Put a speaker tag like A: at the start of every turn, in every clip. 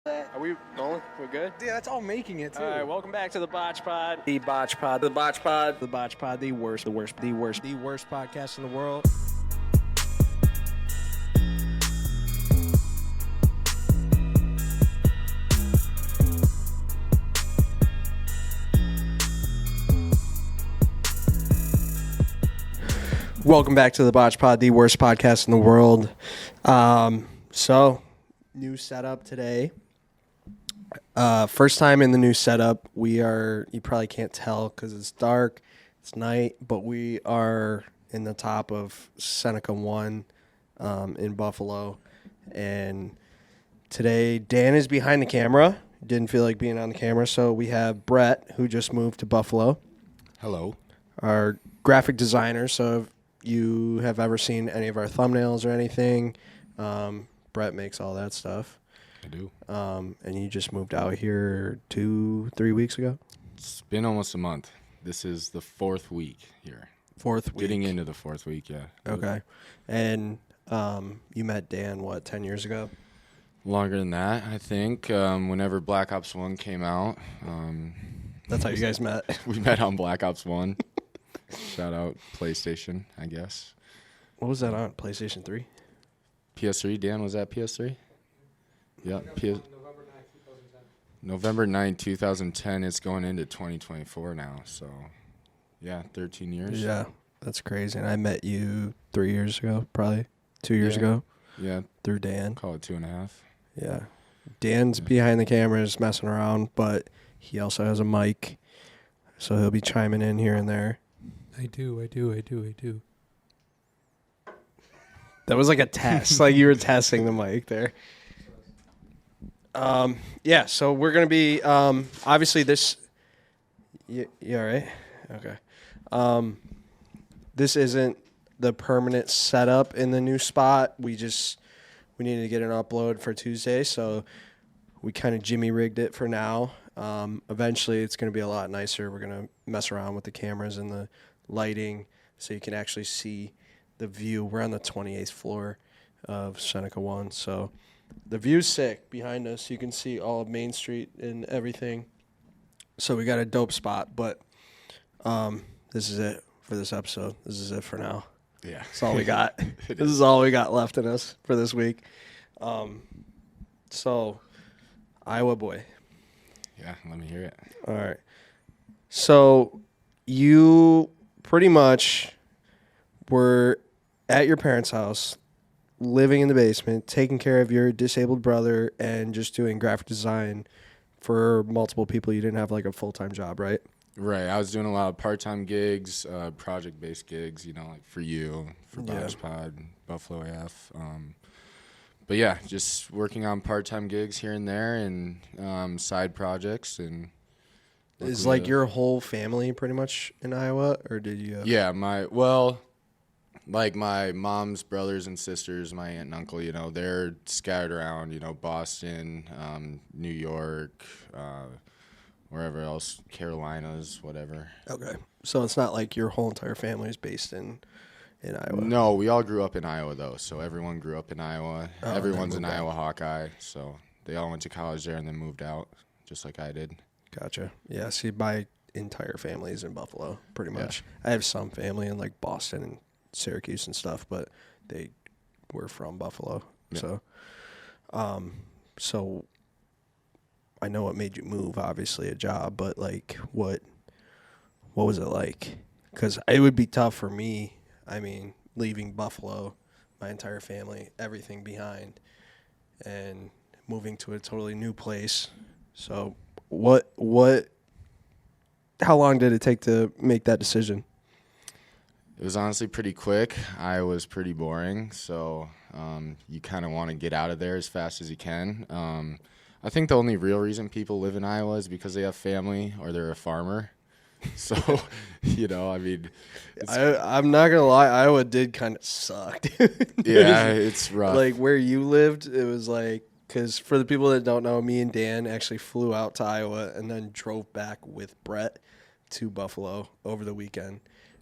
A: Are we rolling? We're good?
B: Yeah, that's all making it, too.
A: All right, welcome back to the BotchPod. The BotchPod. The BotchPod. The BotchPod. The worst podcast in the world. Welcome back to the BotchPod, the worst podcast in the world. So, new setup today. First time in the new setup. You probably can't tell because it's dark, it's night, but we are in the top of Seneca 1 in Buffalo. And today, Dan is behind the camera. Didn't feel like being on the camera, so we have Brett, who just moved to Buffalo.
C: Hello.
A: Our graphic designer, so if you have ever seen any of our thumbnails or anything, Brett makes all that stuff.
C: I do.
A: And you just moved out here 2-3 weeks ago?
C: It's been almost a month. This is the fourth week here.
A: Fourth week.
C: Getting into the fourth week, yeah.
A: Okay. And you met Dan, 10 years ago?
C: Longer than that, I think. Whenever Black Ops 1 came out.
A: That's how you guys met?
C: We met on Black Ops 1. Shout out PlayStation, I guess.
A: What was that on? PlayStation 3?
C: PS3? Dan, was that PS3? Yeah. November 9, 2010. It's going into 2024 now. So, yeah, 13 years.
A: Yeah, that's crazy. And I met you 3 years ago, probably 2 years ago.
C: Yeah.
A: Through Dan.
C: Call it 2.5.
A: Yeah. Dan's behind the cameras messing around, but he also has a mic, so he'll be chiming in here and there.
B: I do.
A: That was like a test. Like you were testing the mic there. Yeah, so we're going to be, obviously this, you all right? Okay. This isn't the permanent setup in the new spot. We needed to get an upload for Tuesday, so we kind of Jimmy rigged it for now. Eventually it's going to be a lot nicer. We're going to mess around with the cameras and the lighting so you can actually see the view. We're on the 28th floor of Seneca 1, so the view's sick behind us. You can see all of Main Street and everything. So we got a dope spot, but this is it for this episode. This is it for now.
C: Yeah.
A: That's all we got. This is all we got left in us for this week. So, Iowa boy.
C: Yeah, let me hear it.
A: All right. So, you pretty much were at your parents' house, living in the basement, taking care of your disabled brother, and just doing graphic design for multiple people. You didn't have like a full-time job, right?
C: Right. I was doing a lot of part-time gigs, project-based gigs, like for you, for BotchPod, Buffalo AF. But yeah, just working on part-time gigs here and there and side projects. And
A: is like your whole family pretty much in Iowa, or did you?
C: Yeah, my mom's brothers and sisters, my aunt and uncle, they're scattered around, Boston, New York, wherever else, Carolinas, whatever.
A: Okay. So it's not like your whole entire family is based in Iowa?
C: No, we all grew up in Iowa, though. So everyone grew up in Iowa. Everyone's an Iowa Hawkeye. So they all went to college there and then moved out, just like I did.
A: Gotcha. Yeah, see, my entire family is in Buffalo, pretty much. Yeah. I have some family in, like, Boston and Syracuse and stuff, but they were from Buffalo. Yeah. So I know what made you move, obviously, a job, but, like, what was it like? Because it would be tough for me, leaving Buffalo, my entire family, everything behind, and moving to a totally new place. So how long did it take to make that decision?
C: It was honestly pretty quick. I was pretty boring, so you kind of want to get out of there as fast as you can. I think the only real reason people live in Iowa is because they have family or they're a farmer. So,
A: I'm not going to lie, Iowa did kind of suck, dude.
C: Yeah, it's rough.
A: Like, where you lived, it was like, because for the people that don't know, me and Dan actually flew out to Iowa and then drove back with Brett to Buffalo over the weekend.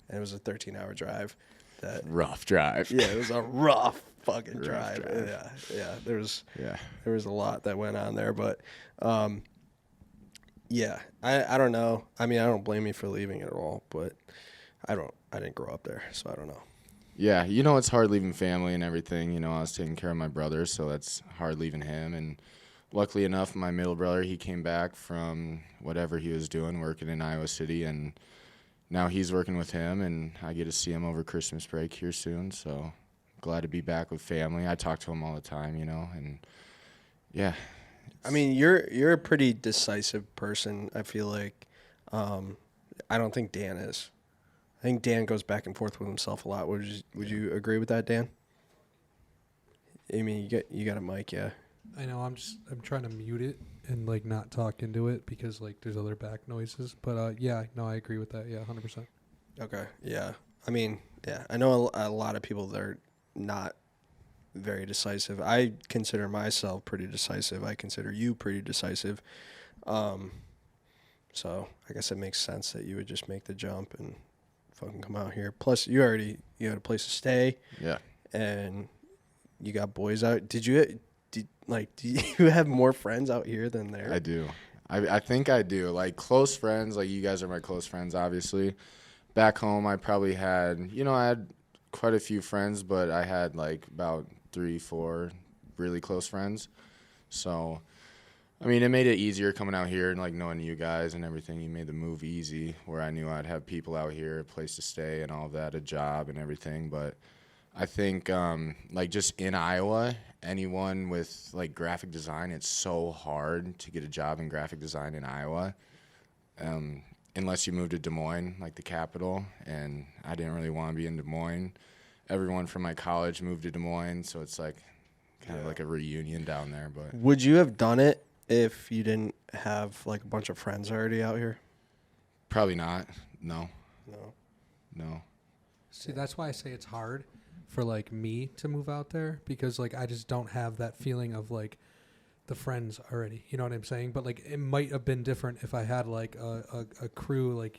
A: And it was a 13-hour drive.
C: Rough drive.
A: Yeah, it was a rough fucking drive. Yeah. There was a lot that went on there, but yeah, I don't know. I mean, I don't blame you for leaving at all, but I didn't grow up there, so I don't know.
C: Yeah, you know, it's hard leaving family and everything. You know, I was taking care of my brother, so that's hard leaving him. And luckily enough, my middle brother, he came back from whatever he was doing, working in Iowa City, and now he's working with him, and I get to see him over Christmas break here soon. So glad to be back with family. I talk to him all the time, you know, and yeah.
A: I mean, you're a pretty decisive person, I feel like. I don't think Dan is. I think Dan goes back and forth with himself a lot. Would you agree with that, Dan? I mean, you got a mic, yeah.
B: I know. I'm trying to mute it and like not talk into it because like there's other back noises. But yeah, no, I agree with that. Yeah, 100%.
A: Okay, yeah. I mean, yeah. I know a lot of people that are not very decisive. I consider myself pretty decisive. I consider you pretty decisive. So I guess it makes sense that you would just make the jump and fucking come out here. Plus, you had a place to stay.
C: Yeah.
A: And you got boys out. Do you have more friends out here than there?
C: I do. I think I do. Like, close friends, like, you guys are my close friends, obviously. Back home, I probably had, I had quite a few friends, but I had, like, about 3-4 really close friends. So, I mean, it made it easier coming out here and, like, knowing you guys and everything. You made the move easy, where I knew I'd have people out here, a place to stay and all of that, a job and everything. But I think, like, just in Iowa, anyone with, like, graphic design, it's so hard to get a job in graphic design in Iowa, unless you move to Des Moines, like the capital. And I didn't really want to be in Des Moines. Everyone from my college moved to Des Moines, so it's, like, kind of like a reunion down there. But
A: would you have done it if you didn't have, like, a bunch of friends already out here?
C: Probably not. No.
A: No.
B: See, that's why I say it's hard for like me to move out there because like I just don't have that feeling of like the friends already. You know what I'm saying? But like it might have been different if I had like a crew like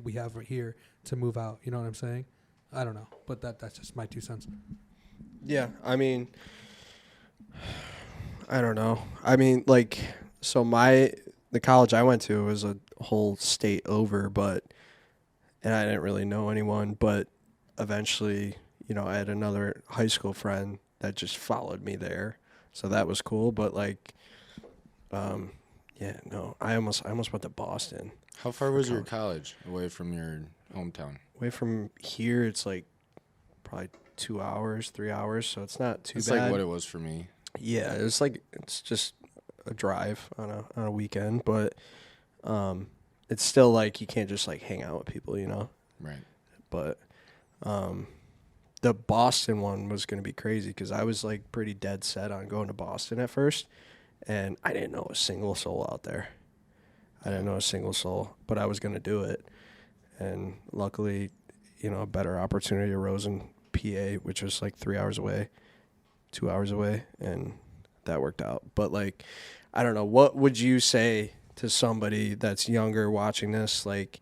B: we have right here to move out. You know what I'm saying? I don't know, but that's just my 2 cents.
A: Yeah, I mean, I don't know. I mean, like, so the college I went to was a whole state over, and I didn't really know anyone, but eventually, I had another high school friend that just followed me there, so that was cool. But like, yeah, no, I almost went to Boston.
C: How far was your college away from your hometown?
A: Away from here, it's like probably 2 hours, 3 hours, so it's not too
C: It's
A: bad.
C: like what it was for me.
A: Yeah, it's just a drive on a weekend, but it's still like you can't just like hang out with people,
C: Right.
A: But the Boston one was going to be crazy because I was like pretty dead set on going to Boston at first, and I didn't know a single soul out there. I didn't know a single soul, but I was going to do it, and luckily, a better opportunity arose in PA, which was like 3 hours away, 2 hours away, and that worked out. But like, I don't know, what would you say to somebody that's younger watching this, like,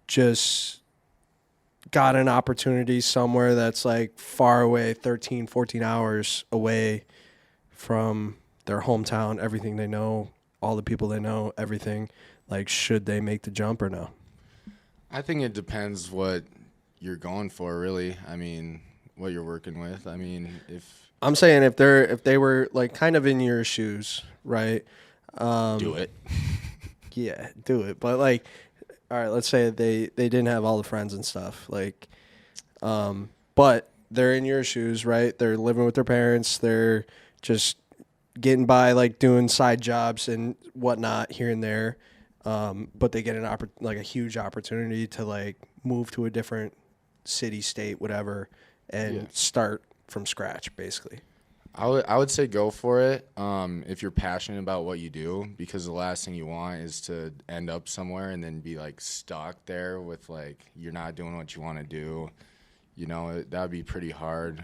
A: just got an opportunity somewhere that's like far away, 13, 14 hours away from their hometown, everything they know, all the people they know, everything, like, should they make the jump or no?
C: I think it depends what you're going for, really. I mean, what you're working with. I mean,
A: I'm saying if they were like kind of in your shoes, right?
C: Do it.
A: Yeah, do it. But like, all right, let's say they didn't have all the friends and stuff, like, but they're in your shoes, right? They're living with their parents. They're just getting by, like doing side jobs and whatnot here and there. But they get a huge opportunity to like move to a different city, state, whatever, and start from scratch, basically.
C: I would say go for it if you're passionate about what you do, because the last thing you want is to end up somewhere and then be like stuck there with like you're not doing what you want to do. That would be pretty hard.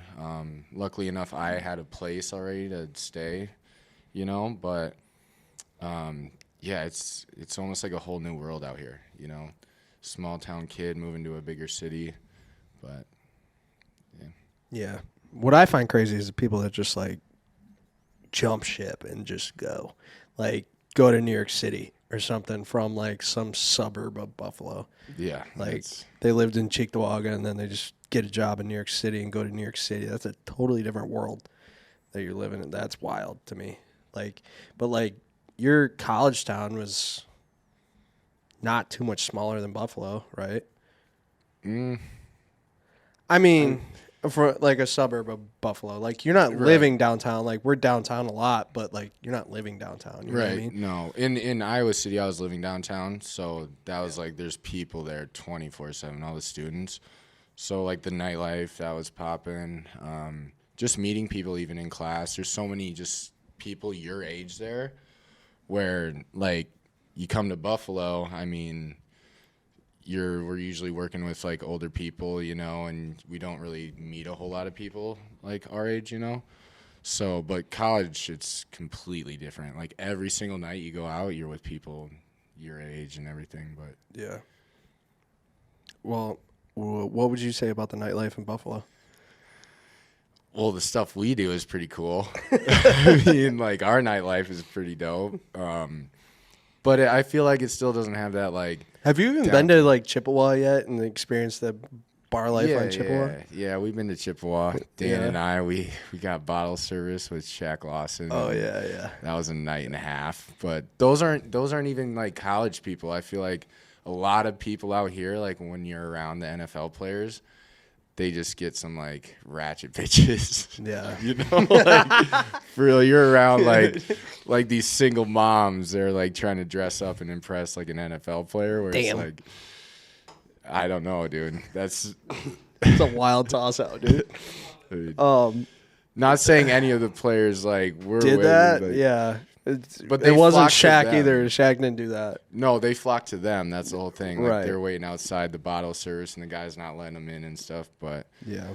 C: Luckily enough, I had a place already to stay, but yeah, it's almost like a whole new world out here, Small town kid moving to a bigger city, but
A: Yeah. What I find crazy is the people that just like jump ship and just go, like go to New York City or something from like some suburb of Buffalo.
C: Yeah.
A: Like they lived in Cheektowaga and then they just get a job in New York City and go to New York City. That's a totally different world that you're living in. That's wild to me. Like, but like your college town was not too much smaller than Buffalo, right? I mean, for like a suburb of Buffalo, like you're not living downtown. Like we're downtown a lot, but like you're not living downtown. You know what I mean?
C: No. In Iowa City, I was living downtown, so that was like there's people there 24/7, all the students. So like the nightlife that was popping, just meeting people even in class. There's so many just people your age there, where like you come to Buffalo. I mean, we're usually working with like older people, you know, and we don't really meet a whole lot of people like our age, you know. So, but college, it's completely different. Like every single night you go out, you're with people your age and everything. But
A: Yeah. Well, what would you say about the nightlife in Buffalo?
C: well, the stuff we do is pretty cool. I mean, like our nightlife is pretty dope. But I feel like it still doesn't have that like.
A: Have you even been to like Chippewa yet and experienced the bar life on Chippewa?
C: Yeah, we've been to Chippewa. Dan and I, we got bottle service with Shaq Lawson.
A: Oh yeah.
C: That was a night and a half. But those aren't even like college people. I feel like a lot of people out here, like when you're around the NFL players, they just get some like ratchet bitches.
A: Yeah.
C: You know, like for real, you're around like these single moms. They're like trying to dress up and impress like an NFL player. Where it's like, I don't know, dude. It's
A: a wild toss out, dude.
C: Not saying any of the players like were
A: did that.
C: Like,
A: yeah.
C: But
A: it wasn't Shaq either. Shaq didn't do that.
C: No, they flocked to them. That's the whole thing. Like
A: right.
C: They're waiting outside the bottle service, and the guy's not letting them in and stuff. But
A: yeah,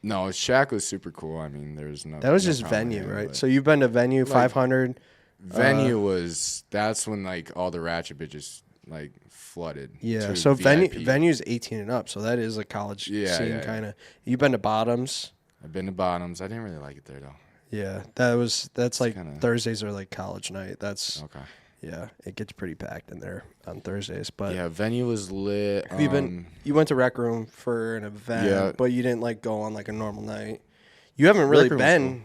C: no, Shaq was super cool. I mean, there's no.
A: That was just venue, right? So you've been to venue 500.
C: Venue that's when like all the ratchet bitches like flooded.
A: Yeah. So venue's 18 and up. So that is a college scene kind of. You've been to Bottoms.
C: I've been to Bottoms. I didn't really like it there though.
A: Yeah, that's like kinda... Thursdays are like college night. That's
C: okay.
A: Yeah, it gets pretty packed in there on Thursdays. But
C: yeah, venue was lit.
A: Have you been? You went to Rec Room for an event, but you didn't like go on like a normal night. You haven't really been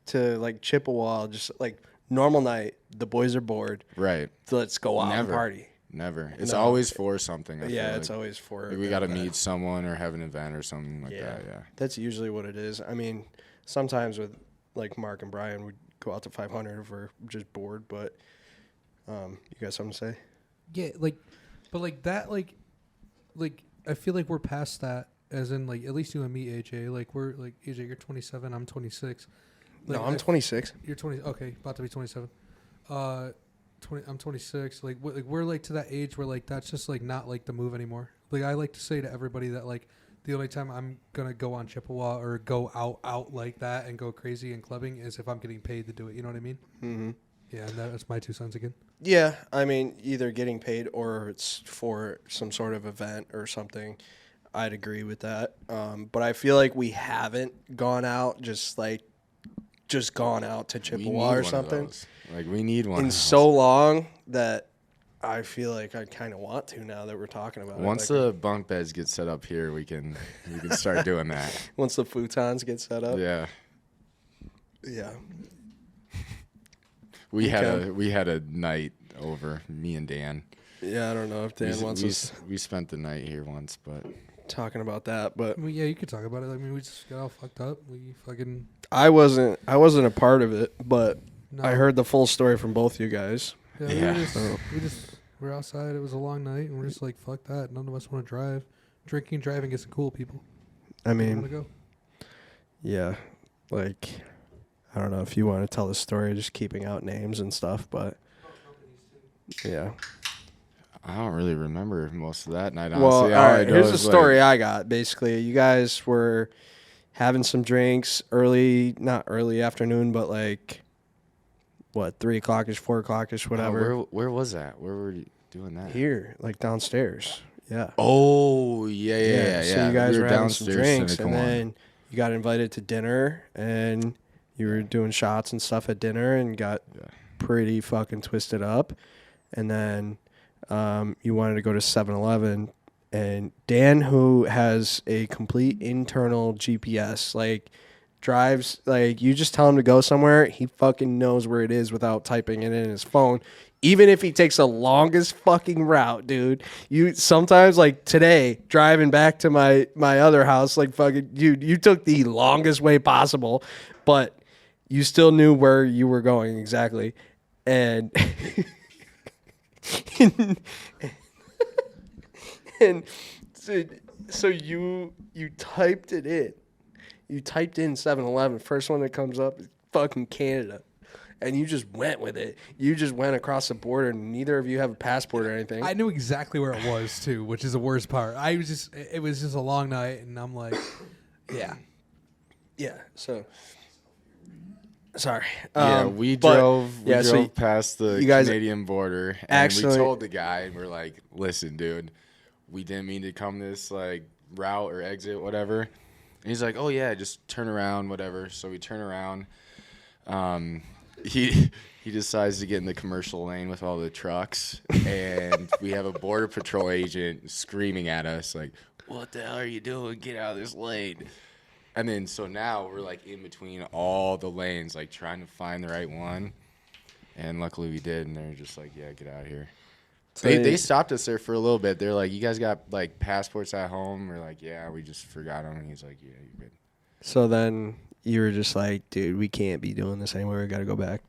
A: to like Chippewa, just like normal night. The boys are bored.
C: Right.
A: Let's go out and party.
C: Never. It's always for something.
A: It's always for.
C: Like we got to meet someone or have an event or something like that. Yeah.
A: That's usually what it is. I mean, sometimes with like Mark and Brian, we'd go out to 500 if we're just bored. But you got something to say?
B: Yeah, but that, like I feel like we're past that. As in, like at least you and me, AJ. Like we're like AJ, you're 27, I'm 26. Like,
A: no, I'm 26.
B: You're 20. Okay, about to be 27. 20. I'm 26. Like we're like to that age where like that's just like not like the move anymore. Like I like to say to everybody that like the only time I'm gonna go on Chippewa or go out like that and go crazy and clubbing is if I'm getting paid to do it. You know what I mean?
A: Mm-hmm.
B: Yeah, and that's my 2 cents again.
A: Yeah, I mean either getting paid or it's for some sort of event or something. I'd agree with that. But I feel like we haven't gone out gone out to Chippewa or something.
C: Like we need one
A: in so long that I feel like I kind of want to now that we're talking about
C: Once
A: it.
C: the bunk beds get set up here, we can start doing that.
A: Once the futons get set up.
C: Yeah.
A: Yeah.
C: We had a night over, me and Dan.
A: Yeah, I don't know if Dan wants us.
C: We spent the night here once, but
A: talking about that, but
B: well, yeah, you could talk about it. I mean, we just got all fucked up. We fucking.
A: I wasn't a part of it, but I heard the full story from both you guys.
B: Yeah. We're outside. It was a long night, and we're just like, fuck that. None of us want to drive. Drinking and driving isn't cool, people.
A: I mean,
B: want to go?
A: Yeah, like I don't know if you want to tell the story, just keeping out names and stuff, but yeah.
C: I don't really remember most of that night.
A: Well,
C: honestly.
A: all right, here's the story I got. Basically, you guys were having some drinks not early afternoon, but like, 3 o'clock-ish, 4 o'clock-ish, whatever.
C: Where was that? Where were you doing that?
A: Here, like downstairs. Yeah.
C: Oh, yeah.
A: So you guys were having some drinks, and then you got invited to dinner and you were doing shots and stuff at dinner and got pretty fucking twisted up. And then you wanted to go to 7-Eleven. And Dan, who has a complete internal GPS, like drives, like you just tell him to go somewhere, he fucking knows where it is without typing it in his phone. Even if he takes the longest fucking route, dude. You sometimes, like today, driving back to my other house, like fucking you took the longest way possible, but you still knew where you were going exactly. And and so you typed it in. You typed in 7-Eleven. First one that comes up is fucking Canada. And you just went with it. You just went across the border, and neither of you have a passport or anything.
B: I knew exactly where it was too, which is the worst part. It was just a long night, and I'm like, yeah.
A: So, sorry.
C: We drove
A: so
C: past the Canadian border, and we told the guy, and we're like, "Listen, dude, we didn't mean to come this like route or exit, whatever." And he's like, "Oh yeah, just turn around, whatever." So we turn around. He decides to get in the commercial lane with all the trucks, and we have a border patrol agent screaming at us like, "What the hell are you doing? Get out of this lane!" And then so now we're like in between all the lanes, like trying to find the right one. And luckily we did, and they're just like, "Yeah, get out of here." So they stopped us there for a little bit. They're like, "You guys got like passports at home?" We're like, "Yeah, we just forgot them." And he's like, "Yeah, you're good."
A: So then you were just like, dude, we can't be doing this anymore. We got to go back.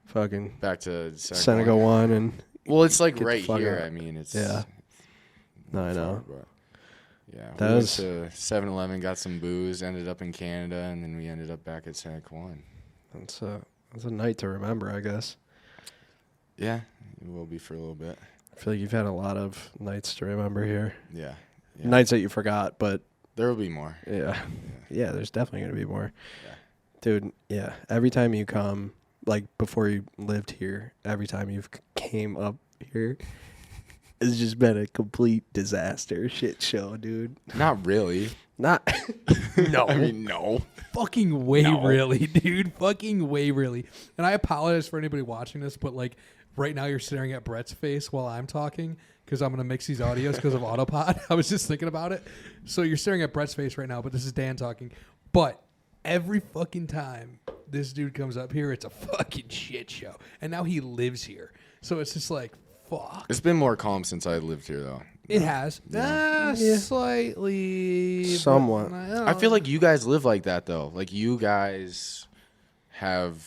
A: Fucking
C: back to
A: Senegal 1. And
C: well, it's like right here.
A: Out.
C: I mean, it's.
A: Yeah. No, I know.
C: But yeah.
A: That
C: we
A: was,
C: went to 7-Eleven, got some booze, ended up in Canada, and then we ended up back at Senegal 1.
A: That's a night to remember, I guess.
C: Yeah, it will be for a little bit.
A: I feel like you've had a lot of nights to remember here.
C: Yeah.
A: Nights that you forgot, but.
C: There will be more.
A: Yeah, there's definitely going to be more.
C: Yeah.
A: Dude, yeah. Every time you come, like before you lived here, every time you've came up here, it's just been a complete disaster shit show, dude.
C: Not really.
A: Not. No.
C: I mean, no.
B: Fucking way really, dude. Fucking way really. And I apologize for anybody watching this, but like right now you're staring at Brett's face while I'm talking because I'm going to mix these audios because of AutoPod. I was just thinking about it. So you're staring at Brett's face right now, but this is Dan talking. But every fucking time this dude comes up here, it's a fucking shit show. And now he lives here. So it's just like, fuck.
C: It's been more calm since I lived here, though.
B: It has. Slightly.
A: Somewhat.
C: I feel like you guys live like that, though. Like, you guys have,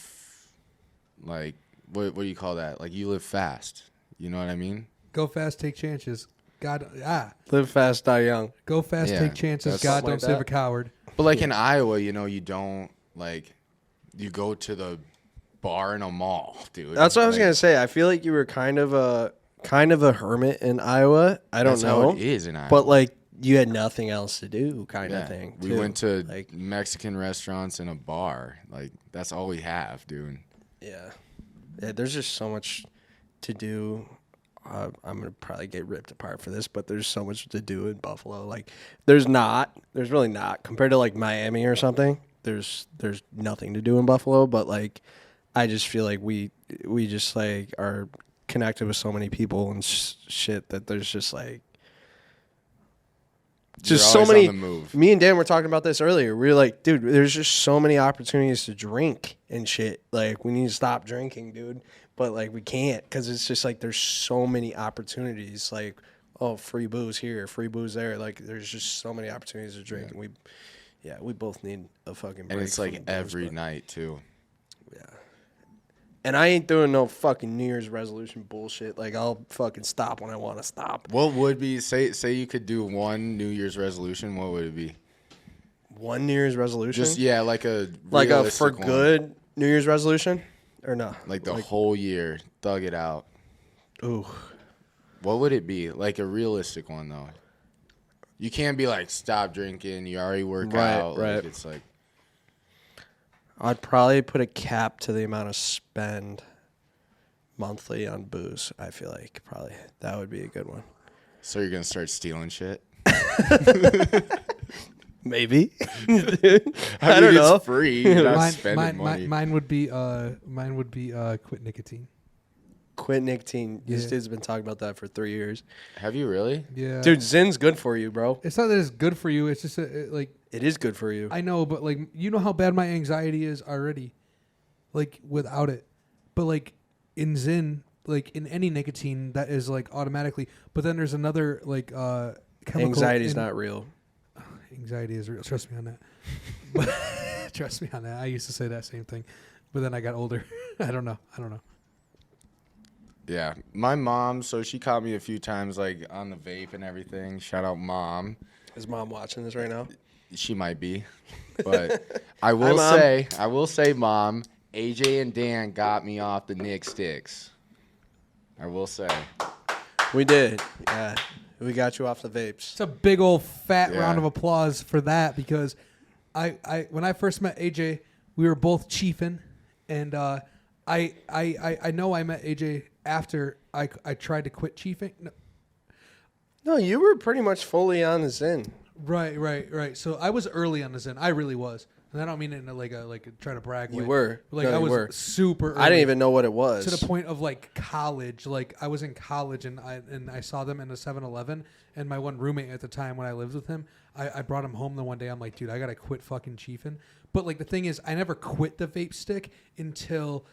C: like, what do you call that? Like, you live fast. You know what I mean?
B: Go fast, take chances.
A: Live fast, die young.
B: Go fast, take chances. God don't save a coward.
C: But, like, in Iowa, you know, you don't, like, you go to the bar in a mall, dude.
A: That's what I was going to say. I feel like you were kind of a hermit in Iowa. I don't know.
C: How it is in Iowa.
A: But, like, you had nothing else to do kind of thing,
C: We went to like Mexican restaurants and a bar. Like, that's all we have, dude.
A: Yeah, there's just so much to do. I'm going to probably get ripped apart for this, but there's so much to do in Buffalo. Like, there's really not. Compared to, like, Miami or something, there's nothing to do in Buffalo. But, like, I just feel like we just, like, are connected with so many people and shit that there's just, like, just so many. Me and Dan were talking about this earlier. We were like, dude, there's just so many opportunities to drink and shit. Like, we need to stop drinking, dude. But, like, we can't because it's just, like, there's so many opportunities. Like, oh, free booze here, free booze there. Like, there's just so many opportunities to drink. And we both need a fucking break.
C: And it's, like, every night, too.
A: Yeah. And I ain't doing no fucking New Year's resolution bullshit. Like, I'll fucking stop when I want to stop.
C: What would be, say you could do one New Year's resolution, what would it be?
A: One New Year's resolution?
C: Just, yeah, like a
A: for good New Year's resolution? Or no?
C: Like the whole year, thug it out.
A: Ooh.
C: What would it be? Like a realistic one, though. You can't be like, stop drinking, you already work out.
A: Right.
C: Like, it's like.
A: I'd probably put a cap to the amount of spend monthly on booze, I feel like. Probably. That would be a good one.
C: So you're going to start stealing shit?
A: Maybe. Dude,
C: I
A: don't
C: mean,
A: know.
C: it's free. You're not spending money.
B: Mine would be quit nicotine.
A: Quit nicotine. This
B: Yeah.
A: dude's been talking about that for 3 years.
C: Have you really?
B: Yeah,
A: Dude, Zin's good for you, bro.
B: It's not that it's good for you. It's just like
A: It is good for you.
B: I know, but like you know how bad my anxiety is already, like without it. But like in Zyn, like in any nicotine, that is like automatically. But then there's another like chemical.
A: Anxiety is not real.
B: Anxiety is real. Trust me on that. But trust me on that. I used to say that same thing, but then I got older. I don't know.
C: Yeah, my mom. So she caught me a few times, like on the vape and everything. Shout out, mom.
A: Is mom watching this right now?
C: She might be, but I
A: Hi,
C: will
A: Mom.
C: say, mom. AJ and Dan got me off the Nick sticks. I will say.
A: We did. Yeah. We got you off the vapes.
B: It's a big old fat
C: Yeah.
B: round of applause for that because I when I first met AJ, we were both chiefing, and I know I met AJ after I tried to quit chiefing.
A: No, you were pretty much fully on the Zyn.
B: Right. So I was early on the Zen. I really was, and I don't mean it in like trying to brag.
A: You
B: way.
A: were.
B: Like
A: No,
B: I
A: you
B: was
A: were.
B: super. Early.
A: I didn't even know what it was.
B: To the point of like college. Like I was in college and I saw them in a 7-Eleven, and my one roommate at the time when I lived with him, I brought him home the one day. I'm like, dude, I gotta quit fucking chiefing. But like the thing is, I never quit the vape stick until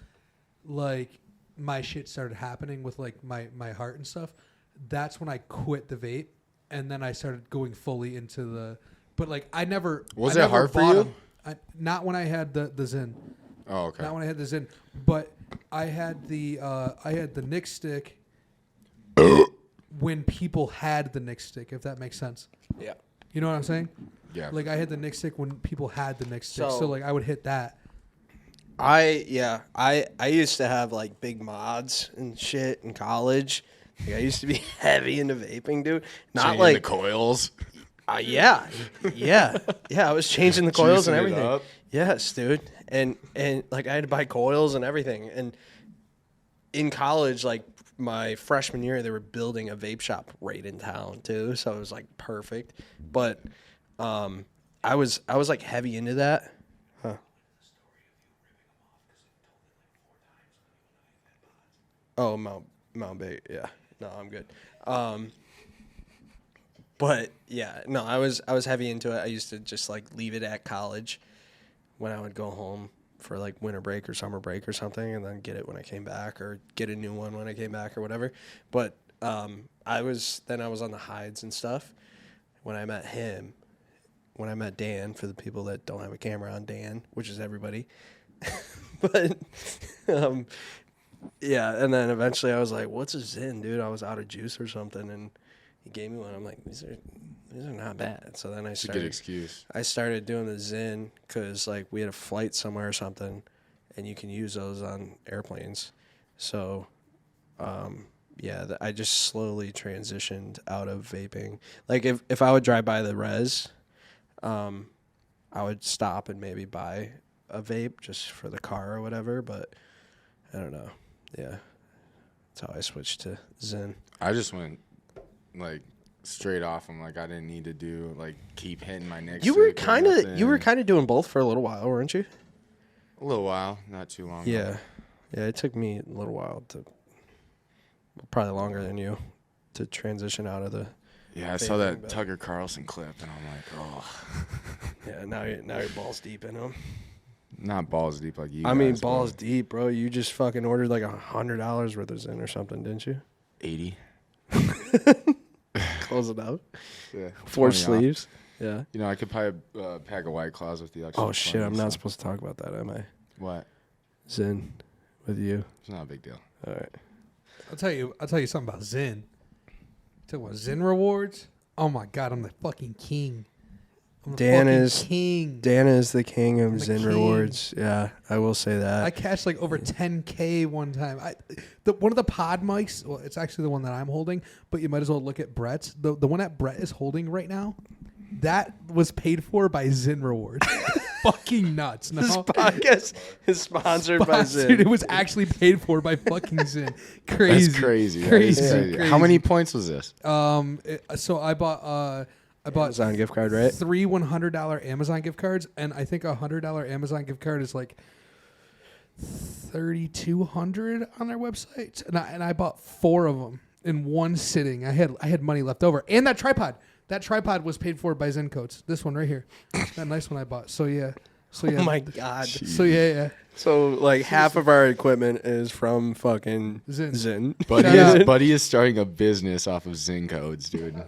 B: like my shit started happening with like my heart and stuff. That's when I quit the vape, and then I started going fully into the. But like I never
C: Was
B: I
C: it
B: never
C: hard for
B: bought
C: you?
B: 'em. Not when I had the Zyn.
C: Oh, okay.
B: Not when I had the Zyn, but I had the Nick stick when people had the Nick stick, if that makes sense.
A: Yeah.
B: You know what I'm saying?
C: Yeah.
B: Like I had the Nick stick when people had the Nick stick, so
A: So-
B: like I would hit that.
A: I used to have like big mods and shit in college. Like, I used to be heavy into vaping, dude. Not
C: Changing
A: like
C: the coils.
A: yeah. I was changing the coils and
C: Juicing it
A: everything.
C: up.
A: Yes, dude. And like I had to buy coils and everything. And in college, like my freshman year, they were building a vape shop right in town too, so it was like perfect. But I was like heavy into that. Huh. Oh, Mount Bay. Yeah. No, I'm good. But yeah, no, I was heavy into it. I used to just like leave it at college when I would go home for like winter break or summer break or something, and then get it when I came back, or get a new one when I came back or whatever. But I was on the hides and stuff when I met him. When I met Dan, for the people that don't have a camera on Dan, which is everybody. But yeah, and then eventually I was like, "What's a Zyn, dude?" I was out of juice or something, and he gave me one. I'm like, these are not bad. So then
C: It's a good excuse.
A: I started doing the Zyn because like we had a flight somewhere or something, and you can use those on airplanes. So, I just slowly transitioned out of vaping. Like if I would drive by the res, I would stop and maybe buy a vape just for the car or whatever. But I don't know. Yeah, that's how I switched to Zyn.
C: I just went like straight off. I'm like, I didn't need to do like keep hitting my neck.
A: You were kind of doing both for a little while, weren't you?
C: a little while, not too long.
A: Yeah. Yeah, it took me a little while probably longer than you, to transition out of the.
C: Yeah, I saw that
A: But-
C: Tucker Carlson clip, and I'm like, oh,
A: Yeah, now you're balls deep in them.
C: not balls deep like you.
A: I mean,
C: guys,
A: balls
C: but
A: deep, bro. You just fucking ordered like $100 worth of Zyn or something, didn't you?
C: 80.
A: Close it out.
C: Yeah,
A: 4
C: 20 off.
A: sleeves. Yeah.
C: You know, I could buy a pack of White Claws with the extra.
A: Oh shit!
C: 20,
A: I'm not
C: so-
A: supposed to talk about that, am I?
C: What?
A: Zyn, with you.
C: It's not a big deal.
A: All right.
B: I'll tell you something about Zyn. Talk about Zyn rewards. Oh my god, I'm the fucking king. I'm the
A: Dan
B: fucking
A: is-
B: king.
A: Dan is the king of
B: I'm the
A: Zyn
B: king.
A: rewards. Yeah, I will say that.
B: I cashed like over 10K one time. One of the pod mics. Well, it's actually the one that I'm holding, but you might as well look at Brett's. The one that Brett is holding right now, that was paid for by Zyn rewards. Fucking nuts. No.
A: This podcast is sponsored by
B: Sponsored. It
A: Zyn.
B: was actually paid for by fucking Zyn. Crazy.
C: That's crazy. That is
B: Crazy.
C: crazy.
B: Crazy.
C: How many points was this?
B: So I bought I bought
A: Amazon gift card, right?
B: 3 $100 Amazon gift cards, and I think a $100 Amazon gift card is like $3,200 on their website, and I bought 4 of them in one sitting. I had money left over, and that tripod. That tripod was paid for by Zen Coats. This one right here, that nice one I bought. So yeah.
A: Oh my god.
B: So yeah.
A: So like half of our equipment is from fucking
B: Zen.
A: Zen.
C: Buddy is starting a business off of Zen codes, dude.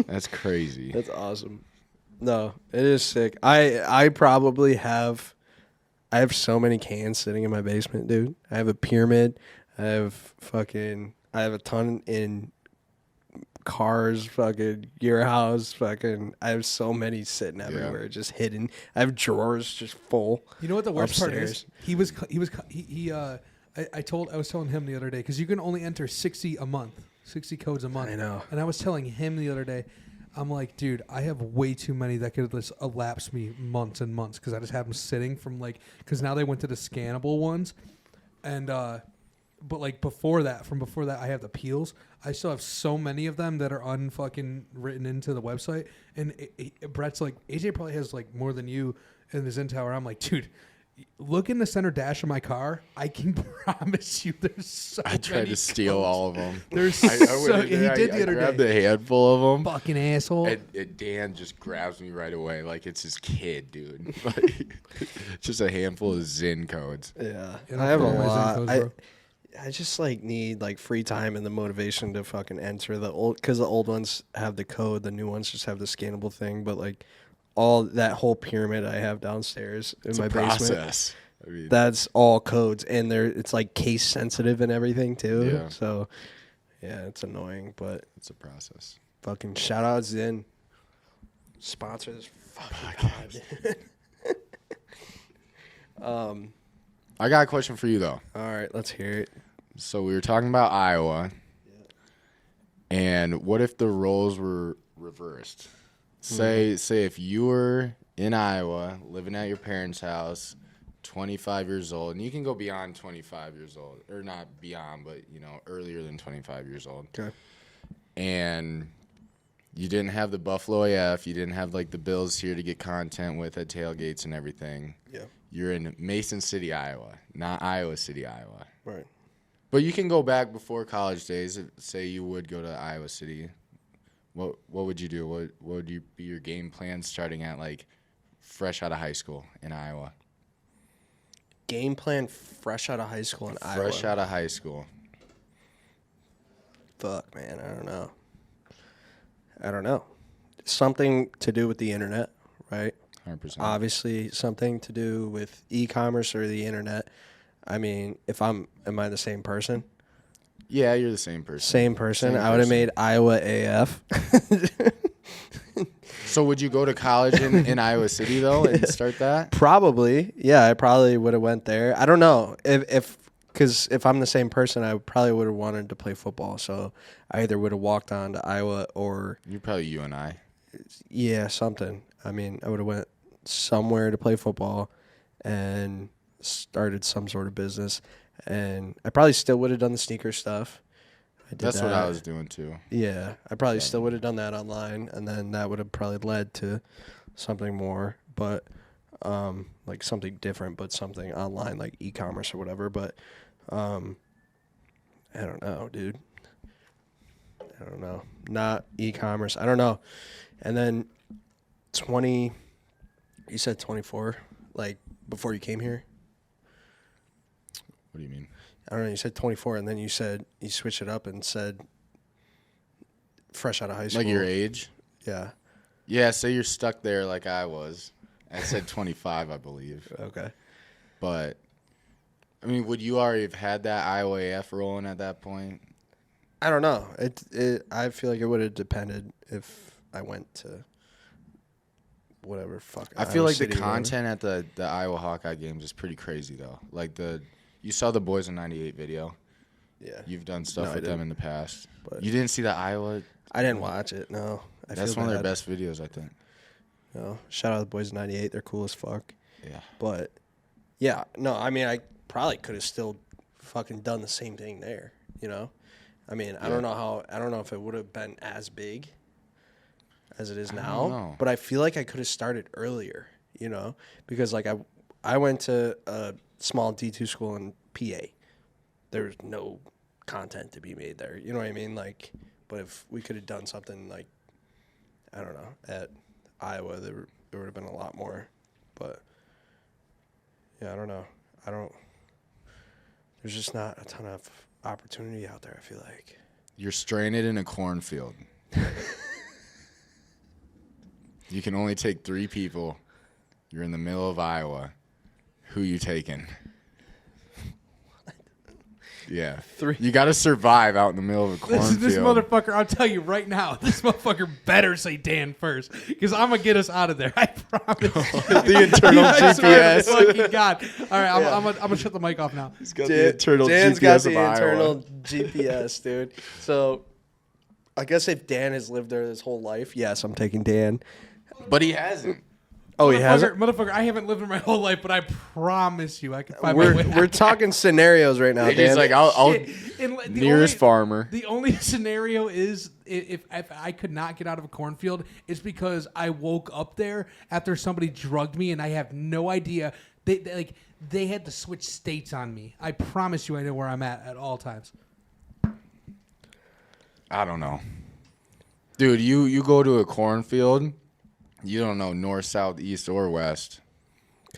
C: That's crazy.
A: That's awesome. No, it is sick. I probably have so many cans sitting in my basement, dude. I have a pyramid. I have a ton in cars, fucking your house, fucking. I have so many sitting everywhere, just hidden. I have drawers just full.
B: You know what the worst part is?
A: Upstairs.
B: I was telling him the other day, because you can only enter 60 a month, 60 codes a month.
A: I know.
B: And I was telling him the other day, I'm like, dude, I have way too many that could just elapse me months and months, because I just have them sitting because now they went to the scannable ones, and but like before that, I have the peels. I still have so many of them that are unfucking written into the website. And Brett's like, AJ probably has like more than you in the Zen Tower. I'm like, dude, look in the center dash of my car. I can promise you there's so many.
C: I tried to steal
B: codes.
C: all of them.
B: There's
C: I
B: so he did the other
C: grabbed
B: day.
C: a handful of them.
B: Fucking asshole.
C: And Dan just grabs me right away like it's his kid, dude. Like, just a handful of Zen codes.
A: Yeah,
B: And
A: I have a
B: all my Zen
A: lot.
B: codes, bro.
A: I just like need like free time and the motivation to fucking enter the old, because the old ones have the code, the new ones just have the scannable thing. But like all that whole pyramid I have downstairs in my basement,
C: Process. I mean,
A: that's all codes, and it's like case sensitive and everything too.
C: Yeah.
A: So yeah, it's annoying, but
C: it's a process.
A: fucking shout out Zen, sponsor this fucking pod.
C: I got a question for you though.
A: All right, let's hear it.
C: So we were talking about Iowa, and what if the roles were reversed? Say if you were in Iowa, living at your parents' house, 25 years old, and you can go beyond 25 years old, or not beyond, but earlier than 25 years old.
A: Okay.
C: And you didn't have the Buffalo AF, you didn't have like the Bills here to get content with at tailgates and everything.
A: Yeah.
C: You're in Mason City, Iowa, not Iowa City, Iowa.
A: Right.
C: But you can go back before college days. Say you would go to Iowa City. What would you do? What would be your game plan starting at like fresh out of high school in Iowa?
A: Game plan fresh out of high school in Iowa.
C: Fresh out of high school.
A: Fuck, man. I don't know. Something to do with the internet, right?
C: 100%.
A: Obviously, something to do with e-commerce or the internet. I mean, am I the same person?
C: Yeah, you're the same person.
A: Same person.
C: Same
A: I would have
C: person.
A: made Iowa AF.
C: So would you go to college in Iowa City though and start that?
A: Probably. Yeah, I probably would have went there. I don't know because if I'm the same person, I probably would have wanted to play football. So I either would have walked on to Iowa or
C: You're probably UNI.
A: yeah, something. I mean, I would have went somewhere to play football and started some sort of business. And I probably still would have done the sneaker stuff.
C: That's what I was doing too.
A: Yeah, I probably still would have done that online, and then that would have probably led to something more, but like something different, but something online, like e-commerce or whatever. But I don't know, dude. I don't know. Not e-commerce. I don't know. And then you said 24, like before you came here?
C: What do you mean?
A: I don't know. You said 24, and then you said you switched it up and said fresh out of high school.
C: Like your age?
A: Yeah.
C: Yeah, say you're stuck there like I was. I said 25, I believe.
A: Okay.
C: But, I mean, would you already have had that Iowa AF rolling at that point?
A: I don't know. I feel like it would have depended if I went to whatever fuck.
C: I feel
A: Iowa
C: like
A: City
C: the
A: or whatever.
C: content at the Iowa Hawkeye games is pretty crazy, though. Like, you saw the Boys in 98 video.
A: Yeah.
C: You've done stuff
A: No, I
C: with them
A: didn't.
C: in the past.
A: But
C: You didn't see the Iowa?
A: I didn't watch it. No.
C: That's
A: feel
C: one of their
A: bad.
C: best videos, I think.
A: No. Shout out to the boys in 98. They're cool as fuck.
C: Yeah.
A: But yeah, no. I mean, I probably could have still fucking done the same thing there. You know. I mean, I don't know if it would have been as big. as it is
C: I don't
A: now.
C: know.
A: But I feel like I could have started earlier, you know, because like I went to a small D2 school in PA. There's no content to be made there. You know what I mean? Like, but if we could have done something like, I don't know, at Iowa, there would have been a lot more. But yeah, I don't know. There's just not a ton of opportunity out there, I feel like.
C: You're stranded in a cornfield. You can only take 3 people. You're in the middle of Iowa. Who you taking? Yeah.
A: 3.
C: You got to survive out in the middle of a cornfield.
B: This motherfucker, I'll tell you right now, this motherfucker better say Dan first, because I'm going to get us out of there. I promise.
C: The internal
B: I swear to
C: GPS.
B: fucking God. All right, I'm going to shut the mic off now.
C: He's got the internal
A: Dan's
C: GPS
A: got
C: of
A: the
C: Iowa.
A: internal GPS, dude. So I guess if Dan has lived there his whole life, yes, I'm taking Dan.
C: But he hasn't.
A: Oh, he hasn't?
B: Motherfucker, I haven't lived in my whole life, but I promise you I can find my way
A: We're talking scenarios right now,
C: He's
A: Dan.
C: like, I'll
B: The
C: nearest farmer.
B: The only scenario is if I could not get out of a cornfield, it's because I woke up there after somebody drugged me and I have no idea. They had to switch states on me. I promise you I know where I'm at all times.
C: I don't know. Dude, you go to a cornfield, you don't know north, south, east, or west.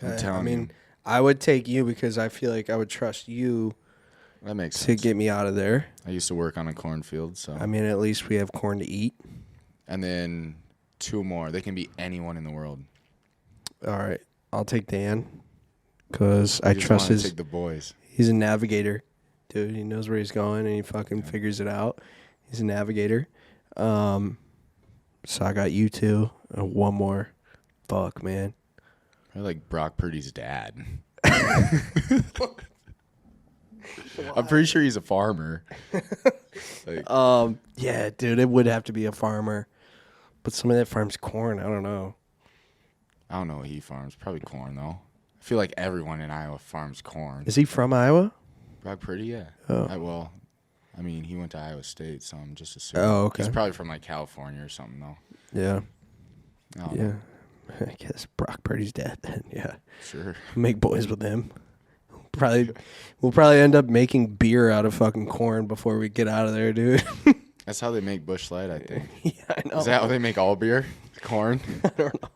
C: I'm
A: Okay,
C: telling
A: I mean,
C: you.
A: I would take you because I feel like I would trust you
C: That makes
A: to
C: sense.
A: get me out of there.
C: I used to work on a cornfield, so.
A: I mean, at least we have corn to eat.
C: And then 2 more. They can be anyone in the world.
A: All right, I'll take Dan because I
C: just
A: trust
C: wanna
A: his.
C: take the boys.
A: He's a navigator, dude. He knows where he's going and he fucking figures it out. He's a navigator. So I got you two. One more. Fuck, man.
C: I like Brock Purdy's dad. I'm pretty sure he's a farmer. Like,
A: Yeah, dude, it would have to be a farmer. But some of that farms corn. I don't know.
C: I don't know what he farms. Probably corn, though. I feel like everyone in Iowa farms corn.
A: Is he from Iowa?
C: Brock Purdy, yeah.
A: Oh.
C: I mean, he went to Iowa State, so I'm just assuming.
A: Oh, okay.
C: He's probably from, like, California or something, though.
A: Yeah.
C: I don't
A: Yeah.
C: know.
A: I guess Brock Purdy's dead then. Yeah.
C: Sure.
A: Make boys with him. We'll probably end up making beer out of fucking corn before we get out of there, dude.
C: That's how they make Busch Light, I think.
A: Yeah, I know.
C: Is that how they make all beer? Corn?
A: I don't know.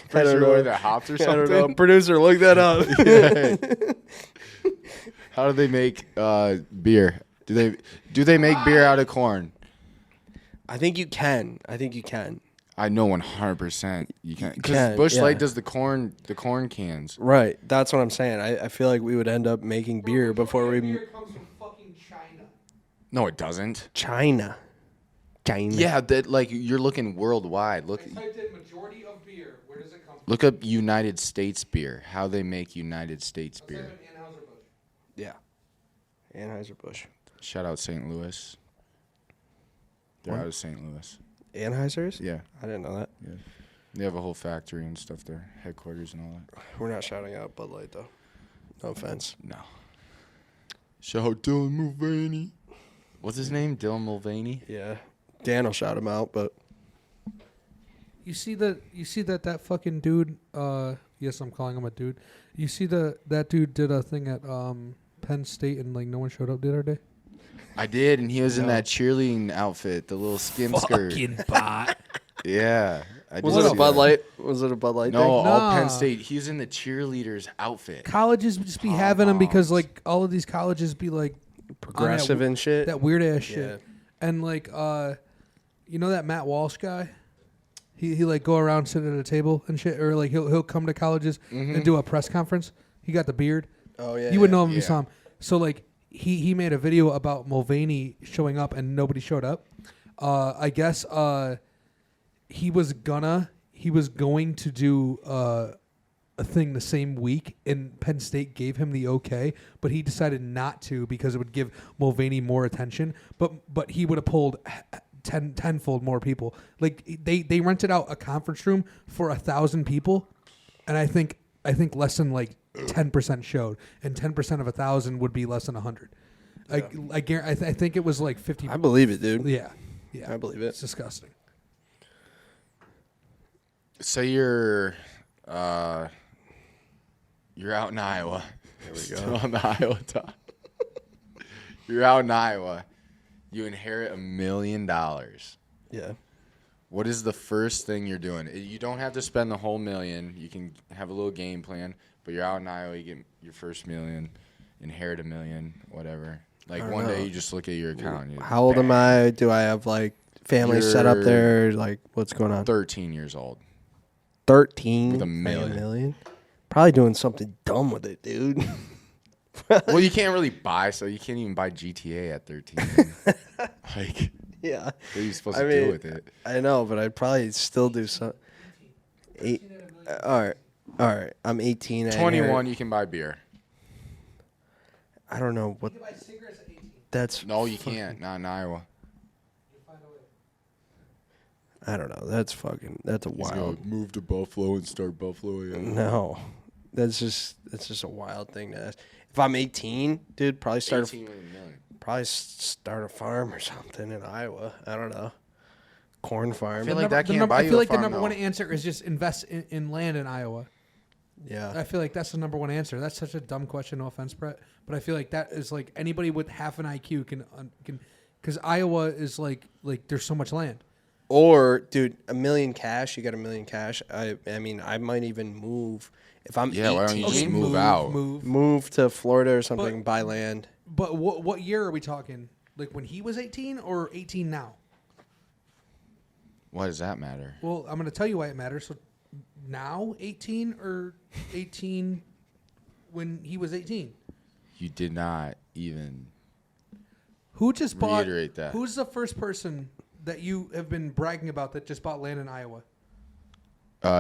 C: Pretty
A: don't
C: sure
A: know.
C: with the hops or
A: I
C: something.
A: don't know. Producer, look that up.
C: How do they make beer? Do they make beer out of corn?
A: I think you can.
C: I know 100% you can't.
A: can,
C: Because Busch
A: yeah.
C: Light does the corn cans.
A: Right. That's what I'm saying. I feel like we would end up making beer before we.
B: Beer comes from fucking China.
C: No, it doesn't.
A: China.
C: Yeah, that like you're looking worldwide.
B: I typed in majority of beer. Where does it come from?
C: Look up United States beer. How they make United States
B: Type
C: beer.
B: in Anheuser-Busch.
A: Yeah. Anheuser-Busch.
C: Shout out St. Louis. They're
A: What?
C: out of St. Louis.
A: Anheuser's?
C: Yeah,
A: I didn't know that.
C: yeah. They have a whole factory and stuff there, headquarters and all that.
A: We're not shouting out Bud Light, though. No offense.
C: No. Shout out Dylan Mulvaney. What's his name? Dylan Mulvaney?
A: Yeah. Dan will shout him out, but.
B: You see that fucking dude. Yes, I'm calling him a dude. You see that dude did a thing at Penn State and like no one showed up the other day.
C: I did, and he was in
A: No.
C: that cheerleading outfit, the little skim skirt.
B: Fucking bot.
C: Yeah. I
A: Was
C: did
A: it a
C: see
A: Bud
C: that.
A: Light? Was it a Bud Light
C: No,
A: thing?
C: all
B: Nah.
C: Penn State. He was in the cheerleader's outfit.
B: Colleges just be having them because
C: Pom-poms.
B: like all of these colleges be like
A: Progressive and shit.
B: that weird ass
A: Yeah.
B: shit. And like you know that Matt Walsh guy? He like go around sitting at a table and shit, or like he'll come to colleges and do a press conference. He got the beard.
A: Oh, yeah.
B: You would know him if you
C: yeah.
B: saw him. So like he made a video about Mulvaney showing up and nobody showed up. I guess he was going to do a thing the same week, and Penn State gave him the okay, but he decided not to because it would give Mulvaney more attention. But he would have pulled tenfold more people. Like they rented out a conference room for 1,000 people, and I think less than like 10% showed, and 10% of 1,000 would be less than 100. I think it was like 50.
A: I believe it, dude.
B: Yeah,
A: I believe it.
B: It's disgusting.
C: Say you're out in Iowa.
A: There we
C: Still
A: go.
C: on the Iowa top. You're out in Iowa. You inherit $1 million.
A: Yeah.
C: What is the first thing you're doing? You don't have to spend the whole $1 million. You can have a little game plan. But you're out in Iowa. You get your first $1 million, inherit $1 million, whatever. Like
A: I don't
C: one
A: know.
C: day you just look at your account. And
A: How old am I? Do I have like family set up
C: You're
A: there? Like what's going on?
C: 13 years old.
A: 13
C: With $1
A: I
C: million.
A: got $1 million. Probably doing something dumb with it, dude.
C: Well, you can't really buy, so you can't even buy GTA at 13. Like,
A: Yeah.
C: what are you supposed
A: I
C: to
A: mean,
C: do with it?
A: I know, but I'd probably still do some. All right. I'm 18.
C: 21, you can buy beer.
A: I don't know what. That's.
C: No, you can't. Not in Iowa.
A: I don't know. That's fucking. That's a
C: He's
A: wild.
C: gonna move to Buffalo and start Buffalo. Yeah.
A: No, that's just a wild thing to ask. If I'm 18, dude, probably start
C: 18 with $1 million.
A: start a farm or something in Iowa. I don't know, corn farm.
C: I feel like that can't buy
B: I
C: you
B: feel
C: a
B: like the
C: farm,
B: number
C: though.
B: one answer is just invest in land in Iowa.
A: Yeah,
B: I feel like that's the number one answer. That's such a dumb question. No offense, Brett, but I feel like that is like anybody with half an IQ can because Iowa is like there's so much land.
A: or dude, $1 million cash. You got $1 million cash. I mean, I might even move if I'm 18.
C: Why don't you just move out?
A: Move to Florida or something. Buy land.
B: But what year are we talking? Like when he was 18 or 18 now?
C: Why does that matter?
B: Well, I'm going to tell you why it matters. So now 18 or 18 when he was 18?
C: You did not even
B: Who just bought?
C: reiterate that.
B: Who's the first person that you have been bragging about that just bought land in Iowa?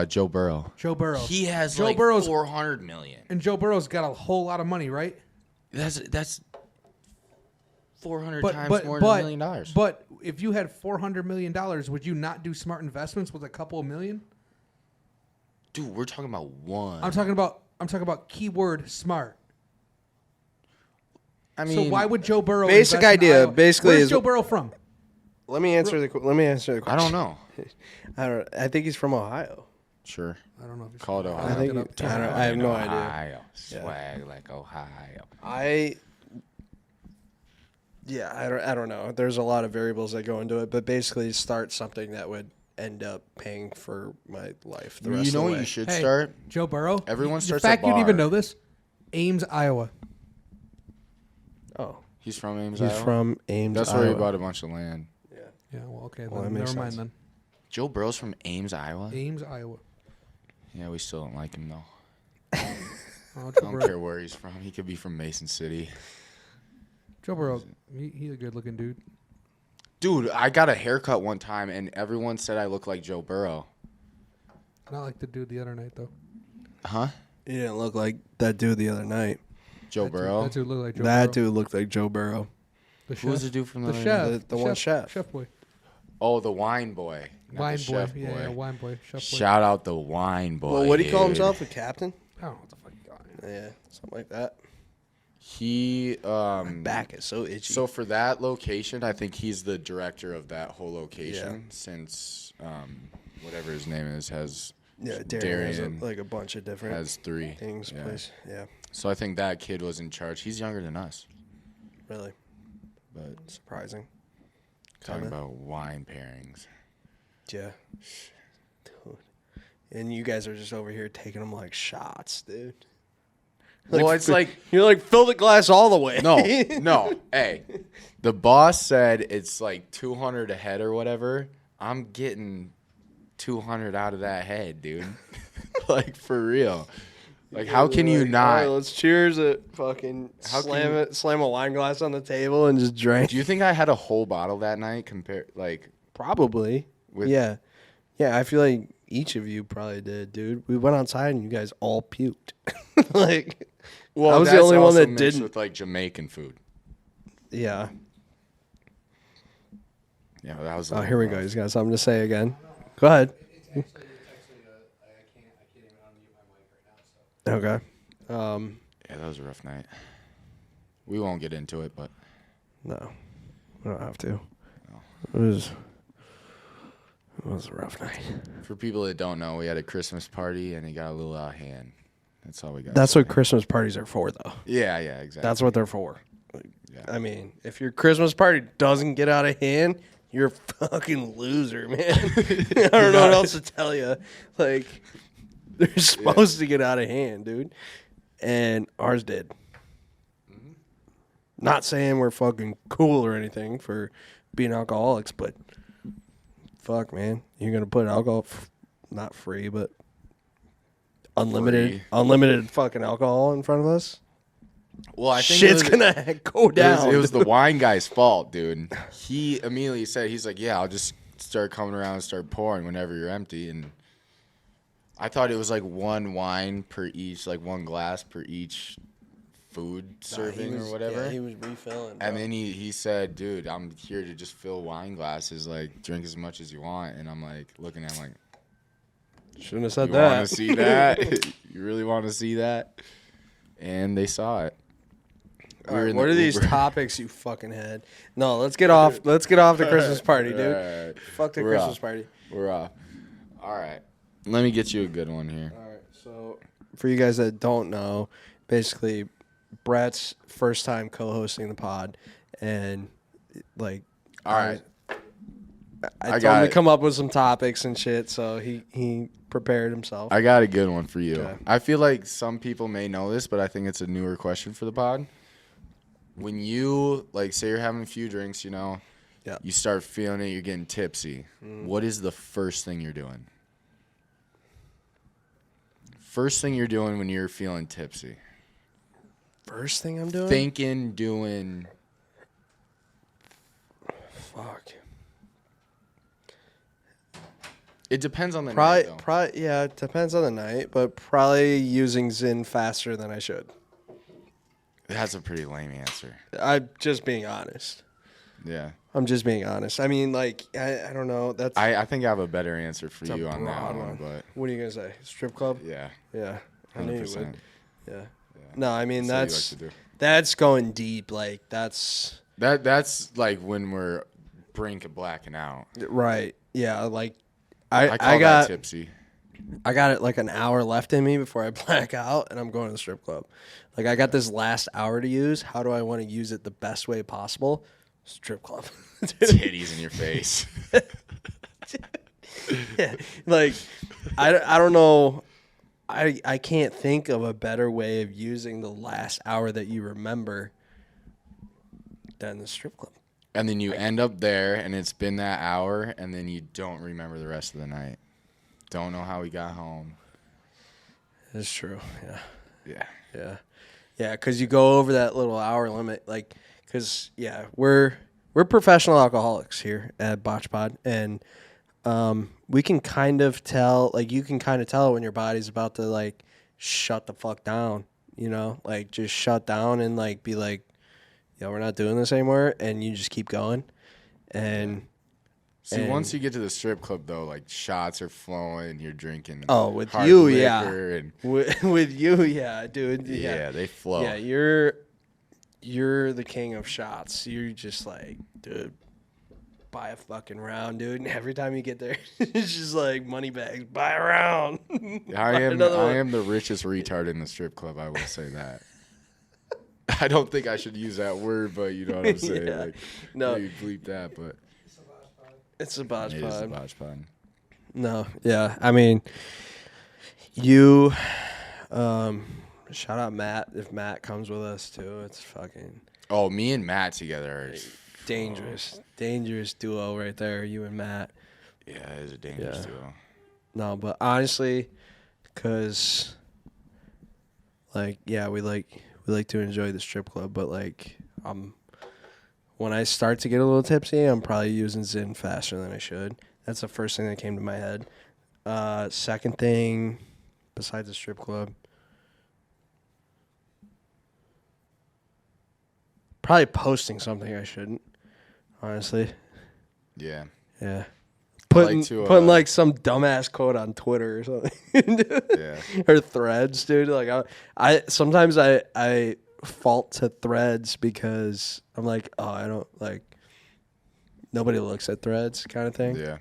C: Joe Burrow.
B: Joe Burrow.
C: He has
B: Joe
C: like
B: Burrow's-
C: $400 million.
B: And Joe Burrow's got a whole lot of money, right?
C: That's 400
B: But
C: times
B: but
C: more than
B: but
C: $1 million.
B: but if you had $400 million, would you not do smart investments with a couple of million?
C: Dude, we're talking about one.
B: I'm talking about keyword smart.
C: I mean,
B: So why would Joe Burrow?
A: Basic
B: invest in
A: idea,
B: Iowa?
A: basically,
B: Where's
A: is-
B: Joe Burrow from?
A: Let me answer the question.
C: I don't know.
A: I think he's from Ohio.
C: Sure.
B: I don't know. If he's
C: Call it
B: from-
C: Ohio.
A: I think
B: Look it up.
A: I have no idea.
C: Ohio. Swag like Ohio.
A: I don't know. There's a lot of variables that go into it, but basically start something that would end up paying for my life the rest
C: You know
A: of the
C: what
A: way.
C: you should
B: Hey,
C: start?
B: Joe Burrow.
C: Everyone starts
B: The fact
C: a
B: you didn't even
C: bar.
B: know this. Ames, Iowa.
A: Oh,
C: He's from Ames,
A: he's
C: Iowa?
A: from Ames.
C: That's where he
A: Iowa.
C: bought a bunch of land.
B: Yeah. Well, okay.
A: Well,
B: Then
A: that makes
B: never mind
A: sense.
B: then.
C: Joe Burrow's from Ames, Iowa?
B: Ames, Iowa.
C: Yeah, we still don't like him, though.
B: Oh,
C: I
B: Joe
C: don't
B: Burrow.
C: care where he's from. He could be from Mason City.
B: Joe Burrow. He's a good looking dude.
C: Dude, I got a haircut one time, and everyone said I look like Joe Burrow.
B: Not like the dude the other night though.
C: Huh?
A: He didn't look like that dude the other night.
C: Joe Burrow?
B: That dude looked like Joe
A: That
B: Burrow.
A: dude looked like Joe Burrow.
B: The
C: Who was the
B: chef.
C: dude from
B: The
C: the
B: chef.
A: The one chef.
B: Chef boy.
C: Oh, the wine boy. Not
B: Wine
C: the
B: boy.
C: chef
B: Yeah, wine boy. Chef boy.
C: Shout out the wine boy.
A: Well, what do you call
C: dude.
A: himself? A captain?
B: I don't know what the fuck you got.
A: Yeah, something like that.
C: He
A: Back is so itchy.
C: So for that location, I think he's the director of that whole location since whatever his name is has
A: Darren has
C: Darian
A: like a bunch of different
C: has 3
A: things.
C: Yeah.
A: Place. Yeah,
C: So I think that kid was in charge. He's younger than us,
A: really
C: but
A: surprising.
C: talking
A: Kinda.
C: about wine pairings.
A: Yeah. Dude. And you guys are just over here taking them like shots, dude.
C: Well, it's like
A: you're like fill the glass all the way.
C: no. Hey, the boss said it's like 200 a head or whatever. I'm getting 200 out of that head, dude. Like for real. Like how can you
A: All
C: not?
A: right, let's cheers it. Fucking
C: How can you-
A: slam a wine glass on the table and just drink.
C: Do you think I had a whole bottle that night?
A: Probably.
C: With-
A: Yeah. I feel like each of you probably did, dude. We went outside and you guys all puked. Like,
C: Well,
A: I was the
C: that's
A: only one
C: also
A: that
C: mixed
A: didn't.
C: with like Jamaican food.
A: Yeah.
C: Yeah, that was.
A: Oh, here we go. He's got something to say again. Go ahead.
B: I can't even unmute my mic right now. So.
A: Okay.
C: Yeah, that was a rough night. We won't get into it, but
A: No, we don't have to. It was It was a rough night.
C: For people that don't know, we had a Christmas party and it got a little out of hand. That's all we got.
A: That's what Christmas parties are for, though.
C: Yeah, exactly.
A: That's what they're for.
C: Yeah.
A: I mean, if your Christmas party doesn't get out of hand, you're a fucking loser, man. I don't know what else to tell you. Like, they're supposed to get out of hand, dude. And ours did. Mm-hmm. Not saying we're fucking cool or anything for being alcoholics, but fuck, man. You're going to put alcohol, not free, but unlimited fucking alcohol in front of us?
C: Well, I think
A: shit's gonna go down.
C: It was the wine guy's fault, dude. He immediately said, he's like, yeah, I'll just start coming around and start pouring whenever you're empty. And I thought it was like one wine per each, like one glass per each food serving or whatever.
A: Yeah, he was refilling. Bro.
C: And then he said, dude, I'm here to just fill wine glasses, like drink as much as you want. And I'm like looking at him like,
A: shouldn't have said
C: you
A: that.
C: Want to see that? You really want to see that? And they saw it.
A: Right, what are these topics you fucking had? No, let's get off the Christmas party, dude.
C: Right.
A: Fuck the Christmas party.
C: We're off. All right. Let me get you a good one here.
A: All right. So, for you guys that don't know, basically, Brett's first time co-hosting the pod, and like,
C: all right,
A: I told him to come up with some topics and shit, so he prepared himself.
C: I got a good one for you.
A: Okay.
C: I feel like some people may know this, but I think it's a newer question for the pod. When you, like, say you're having a few drinks, you know, you start feeling it, you're getting tipsy. What is the first thing you're doing? First thing you're doing when you're feeling tipsy?
A: First thing I'm doing?
C: Doing.
A: Fuck.
C: It depends on the night, though.
A: Probably, yeah, it depends on the night, but probably using Zyn faster than I should.
C: That's a pretty lame answer.
A: I'm just being honest.
C: Yeah.
A: I'm just being honest. I mean, like, I don't know. That's
C: I think I have a better answer for you on that one, but
A: what are you gonna say? Strip club?
C: Yeah.
A: Yeah. I knew you would.
C: 100%.
A: Yeah. No, I mean
C: That's
A: that's going deep. Like that's
C: like when we're brink of blacking out.
A: right. Yeah. Like
C: I
A: got
C: that tipsy.
A: I got it like an hour left in me before I black out, and I'm going to the strip club. Like, I got this last hour to use. How do I want to use it the best way possible? Strip club.
C: Titties in your face.
A: Yeah, like, I don't know. I can't think of a better way of using the last hour that you remember than the strip club.
C: And then you end up there, and it's been that hour, and then you don't remember the rest of the night. Don't know how we got home.
A: That's true. Yeah.
C: Yeah.
A: Yeah. Yeah, because you go over that little hour limit. Like, because, yeah, we're professional alcoholics here at BotchPod, and we can kind of tell, like, you can kind of tell when your body's about to, like, shut the fuck down, you know? Like, just shut down and, like, be like, yo, we're not doing this anymore, and you just keep going. And
C: see, once you get to the strip club, though, like, shots are flowing, you're drinking.
A: Oh, with
C: hard
A: you,
C: liquor
A: yeah.
C: And
A: with you, yeah, dude.
C: yeah, they flow.
A: Yeah, you're the king of shots. You're just like, dude, buy a fucking round, dude. And every time you get there, it's just like money bags, buy a round.
C: I am the richest retard in the strip club. I will say that. I don't think I should use that word, but you know what I'm saying.
A: Yeah.
C: Like,
A: No,
C: you bleep that, but
A: it's a BotchPod.
C: it is a BotchPod.
A: No, yeah, I mean, you. Shout out Matt if Matt comes with us too. It's fucking.
C: Oh, me and Matt together are
A: dangerous duo right there. You and Matt.
C: Yeah, it is a dangerous duo.
A: No, but honestly, cause like we like to enjoy the strip club, but like when I start to get a little tipsy, I'm probably using Zyn faster than I should. That's the first thing that came to my head. Second thing, besides the strip club, probably posting something I shouldn't. Honestly.
C: Yeah.
A: Yeah. Putting like some dumbass quote on Twitter or something.
C: Yeah.
A: Or Threads, dude. Like I sometimes I fault to Threads because I'm like, oh, I don't like nobody looks at Threads kind of thing.
C: Yeah.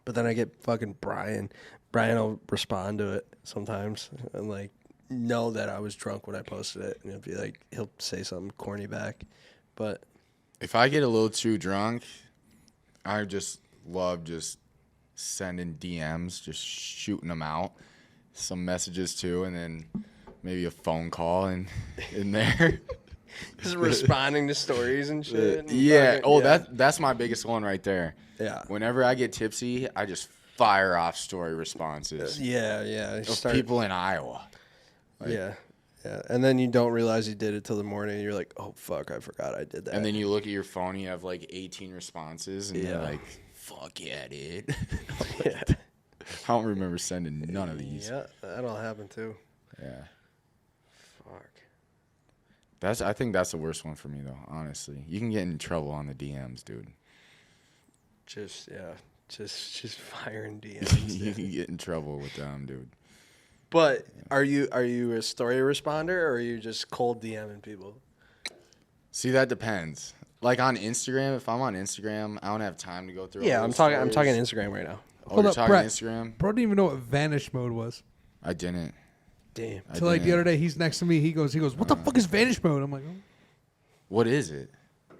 A: But then I get fucking Brian. Brian will respond to it sometimes and like know that I was drunk when I posted it, and he'll say something corny back. But
C: if I get a little too drunk, I just love just sending DMs, just shooting them out, some messages too, and then maybe a phone call in there.
A: Just responding to stories and shit. And
C: Yeah.
A: fucking,
C: That's my biggest one right there.
A: Yeah.
C: Whenever I get tipsy, I just fire off story responses
A: Yeah.
C: of people in Iowa. Like,
A: yeah. And then you don't realize you did it till the morning. And you're like, oh fuck, I forgot I did that.
C: and then you look at your phone, you have like 18 responses, and you're
A: Yeah.
C: like, fuck yeah, dude.
A: yeah.
C: I don't remember sending none of these.
A: Yeah, that'll happen too.
C: Yeah.
A: Fuck.
C: I think that's the worst one for me though, honestly. You can get in trouble on the DMs, dude.
A: Just firing DMs.
C: You can get in trouble with them, dude.
A: But are you a story responder, or are you just cold DMing people?
C: See, that depends. Like on Instagram, if I'm on Instagram, I don't have time to go through.
A: Yeah,
C: all
A: I'm
C: those
A: talking
C: stories.
A: Instagram right now.
C: Oh,
B: Hold
C: you're
B: up,
C: talking
B: Brett.
C: Instagram?
B: Bro didn't even know what vanish mode was.
C: I didn't.
A: Damn.
C: I
B: So like the
C: didn't.
B: other day, he's next to me. He goes, what the fuck is vanish mode? I'm like, oh.
C: What is it?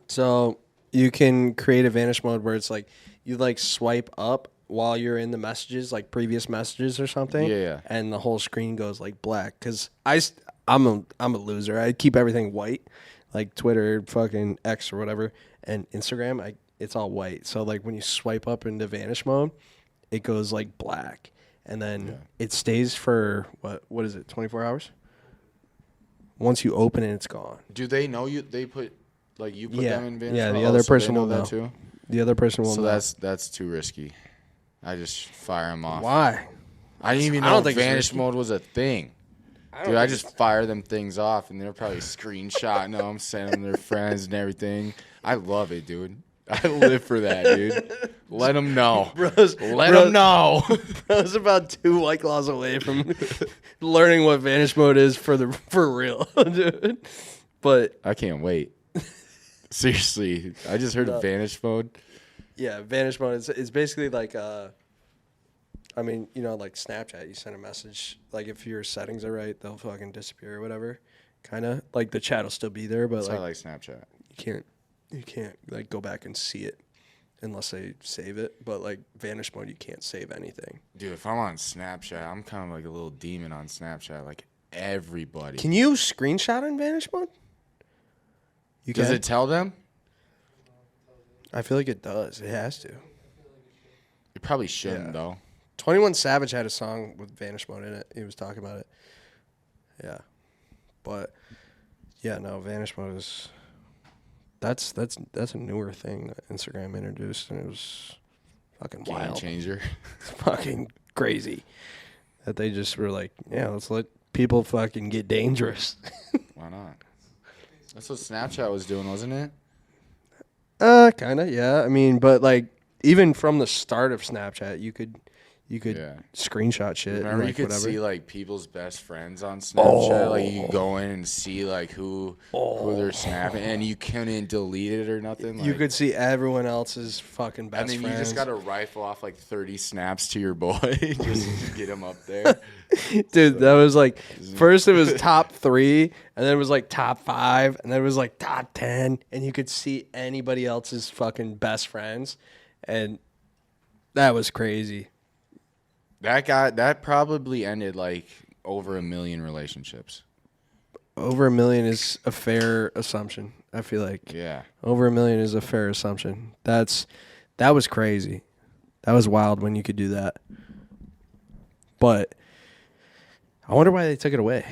A: So you can create a vanish mode where it's like you like swipe up while you're in the messages, like previous messages or something.
C: Yeah. And
A: the whole screen goes like black. Cause I'm a loser. I keep everything white, like Twitter, fucking X or whatever, and Instagram. It's all white. So like when you swipe up into vanish mode, it goes like black, and then it stays for what is it? 24 hours. Once you open it, it's gone.
C: Do they know you? They put like you put them in vanish
A: Yeah,
C: mode?
A: the other
C: So they
A: person will know
C: that too.
A: The other person will
C: So
A: know.
C: that's too risky. I just fire them off.
A: Why?
C: I didn't even
A: I
C: know
A: don't think it's
C: vanish
A: risky.
C: mode was a thing. Dude, I just fire them things off, and they're probably screenshotting them, sending them to their friends and everything. I love it, dude. I live for that, dude. Let them know. Let them know.
A: I was about 2 White Claws away from learning what vanish mode is for real, dude. But
C: I can't wait. Seriously, I just heard of vanish mode.
A: yeah, vanish mode is basically like I mean, like Snapchat, you send a message, like if your settings are right, they'll fucking disappear or whatever. Kind of like the chat will still be there, but
C: That's
A: like
C: why I like Snapchat.
A: you can't like go back and see it unless they save it. But like vanish mode, you can't save anything.
C: Dude, if I'm on Snapchat, I'm kind of like a little demon on Snapchat. Like everybody.
A: Can you screenshot in vanish mode? You
C: Does
A: can?
C: it tell them?
A: I feel like it does. It has to.
C: It probably shouldn't
A: Yeah.
C: though.
A: 21 Savage had a song with vanish mode in it. He was talking about it. Yeah. But yeah, no, vanish mode is that's a newer thing that Instagram introduced, and it was fucking
C: Game
A: wild.
C: changer.
A: It's fucking crazy that they just were like, yeah, let's let people fucking get dangerous.
C: Why not? That's what Snapchat was doing, wasn't it?
A: Kind of, yeah. I mean, but like even from the start of Snapchat, you could
C: Yeah.
A: screenshot shit.
C: Remember,
A: and, like,
C: you could
A: whatever.
C: see like people's best friends on Snapchat. Like you could go in and see like who they're snapping, and you couldn't delete it or nothing.
A: You
C: like-
A: could see everyone else's fucking best
C: and then
A: friends.
C: you just got to rifle off like 30 snaps to your boy just to get him up there.
A: Dude, that was like first it was top 3, and then it was like top 5, and then it was like top 10, and you could see anybody else's fucking best friends, and that was crazy.
C: That probably ended like over 1 million relationships.
A: Over 1 million is a fair assumption. I feel like
C: Yeah.
A: over 1 million is a fair assumption. That was crazy. That was wild when you could do that. But I wonder why they took it away.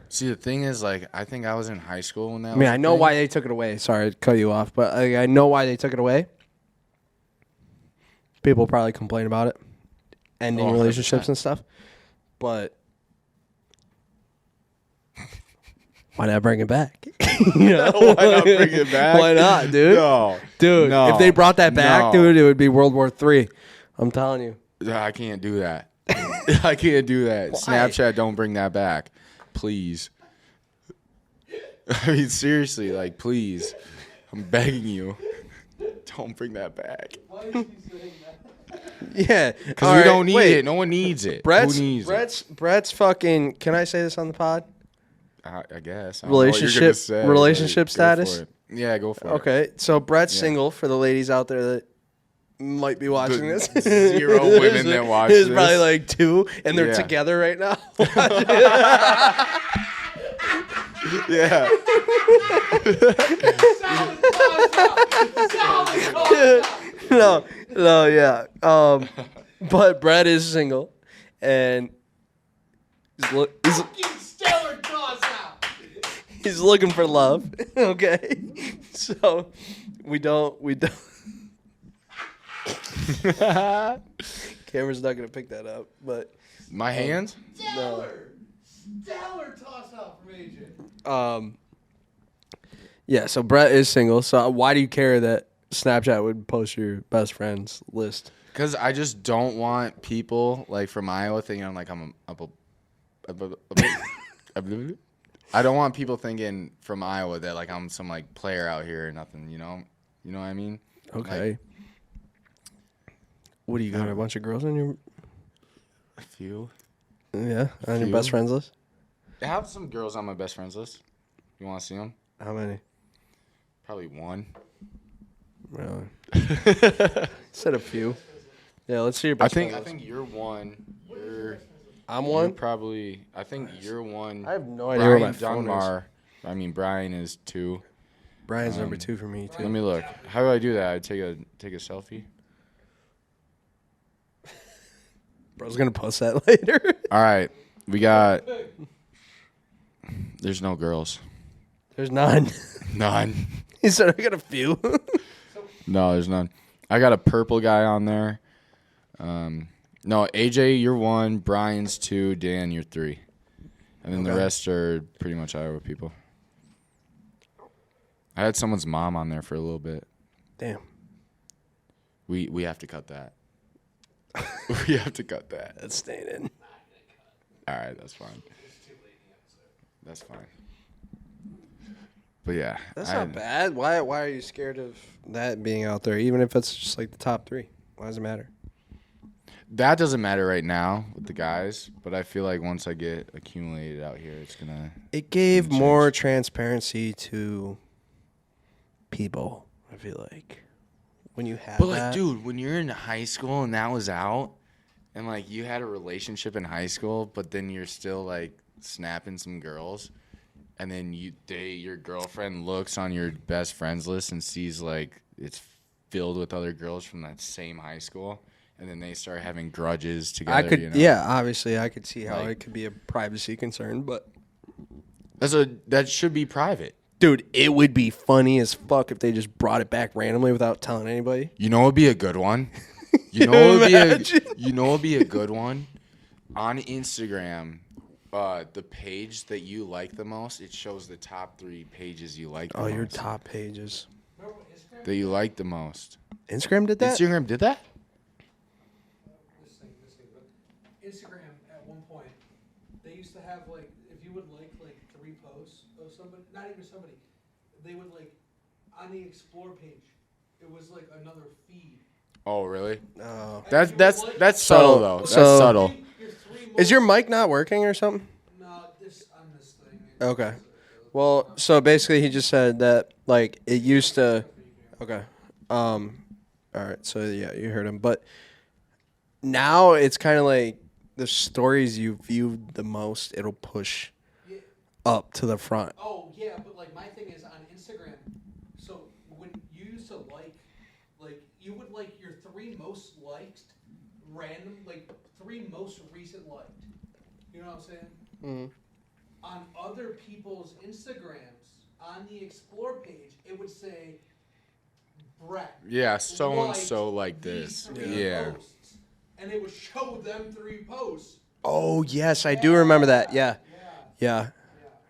C: See, the thing is, like, I think I was in high school when that
A: I mean,
C: was
A: I
C: a
A: know
C: thing.
A: why they took it away. Sorry to cut you off, but I know why they took it away. People probably complain about it, ending
C: 100%.
A: relationships and stuff. But why not bring it back? You know?
C: Why not bring it back?
A: Why not, dude?
C: No.
A: Dude,
C: No.
A: if they brought that back,
C: No.
A: dude, it would be World War III. I'm telling you.
C: I can't do that. I can't do that.
A: Why?
C: Snapchat, don't bring that back. Please. I mean, seriously, like, please. I'm begging you. Don't bring that back.
B: Why is he saying that?
A: Yeah.
C: Because we don't need it. No one needs it. Who needs it?
A: Brett's fucking. Can I say this on the pod?
C: I guess. I don't know what you're gonna say,
A: Relationship
C: go
A: status.
C: for it. Yeah, go for it.
A: Okay, so Brett's
C: Yeah.
A: single for the ladies out there that might be watching this.
C: 0 women that watch
A: There's
C: this.
A: probably like 2, and they're
C: Yeah.
A: together right now.
C: Yeah.
A: no, yeah. But Brett is single, and he's looking for love. Okay, so we don't. Camera's not gonna pick that up, but
C: My hands?
A: no.
B: Stellar toss out from AJ.
A: Yeah, so Brett is single. So why do you care that Snapchat would post your best friends list?
C: Because I just don't want people like from Iowa thinking I'm like I don't want people thinking from Iowa that like I'm some like player out here or nothing. You know what I mean?
A: Okay.
C: Like,
A: What do you got? A bunch of girls on your
C: a few.
A: on your
C: Few.
A: best friends list?
C: I have some girls on my best friends list. You want to see them?
A: How many?
C: Probably one.
A: Really? Said a few. Yeah, let's see your best friends
C: I
A: list.
C: think you're one.
A: I'm
C: You're
A: one.
C: probably. I think you're one.
A: I have no idea where my
C: Brian
A: phone is.
C: Dunbar. I mean, Brian is 2.
A: Brian's number 2 for me too.
C: Let me look. How do I do that? I take a selfie.
A: Bro's gonna post that later.
C: All right, we got. There's no girls.
A: There's none.
C: None.
A: He said I got a few.
C: No, there's none. I got a purple guy on there. No, AJ, you're 1. Brian's 2. Dan, you're 3. And then the
A: Okay.
C: rest are pretty much Iowa people. I had someone's mom on there for a little bit.
A: Damn.
C: We have to cut that. We have to cut that.
A: That's staying in.
C: All right, that's fine. That's fine. But yeah,
A: That's not bad. Why are you scared of that being out there? Even if it's just like the top 3. Why does it matter?
C: That doesn't matter right now with the guys, but I feel like once I get accumulated out here, it's gonna.
A: It gave
C: change.
A: more transparency to people, I feel like. When you have
C: But like,
A: that.
C: dude, when you're in high school and that was out, and like you had a relationship in high school, but then you're still like snapping some girls, and then your girlfriend looks on your best friends list and sees like it's filled with other girls from that same high school, and then they start having grudges together.
A: I could,
C: you know?
A: yeah, obviously I could see how
C: Like-
A: it could be a privacy concern, but
C: that should be private.
A: dude, it would be funny as fuck if they just brought it back randomly without telling anybody.
C: You know, it'd be a good one. You know,
A: Imagine.
C: it'd be a good one on Instagram. The page that you like the most, it shows the top 3 pages you like the
A: Oh,
C: most.
A: your top pages.
C: That you like the most.
A: Instagram did that?
C: Instagram did that?
B: This thing, but Instagram at one point, they used to have like, if you would like 3 posts of somebody, not even somebody, they would like, on the explore page, it was like another feed.
C: Oh, really?
A: Oh.
C: That's
A: So-
C: subtle though. That's
A: so-
C: subtle.
B: Your 3
A: Is your mic not working or something?
B: No, this on this thing.
A: Okay. Well, so basically he just said that like it used to. Okay. All right. So yeah, you heard him, but now it's kind of like the stories you viewed the most, it'll push
B: Yeah.
A: up to the front.
B: Oh yeah, but like my thing is on Instagram. So when you used to like you would like your 3 most liked, random, like 3 most recent liked. You know what I'm saying?
A: Mm-hmm.
B: On other people's Instagrams, on the explore page, it would say Brett.
C: Yeah, so and
B: liked
C: so like
B: these
C: this.
B: 3
C: Yeah.
B: posts. And it would show them 3 posts.
A: Oh yes, I do remember that. Yeah. Yeah.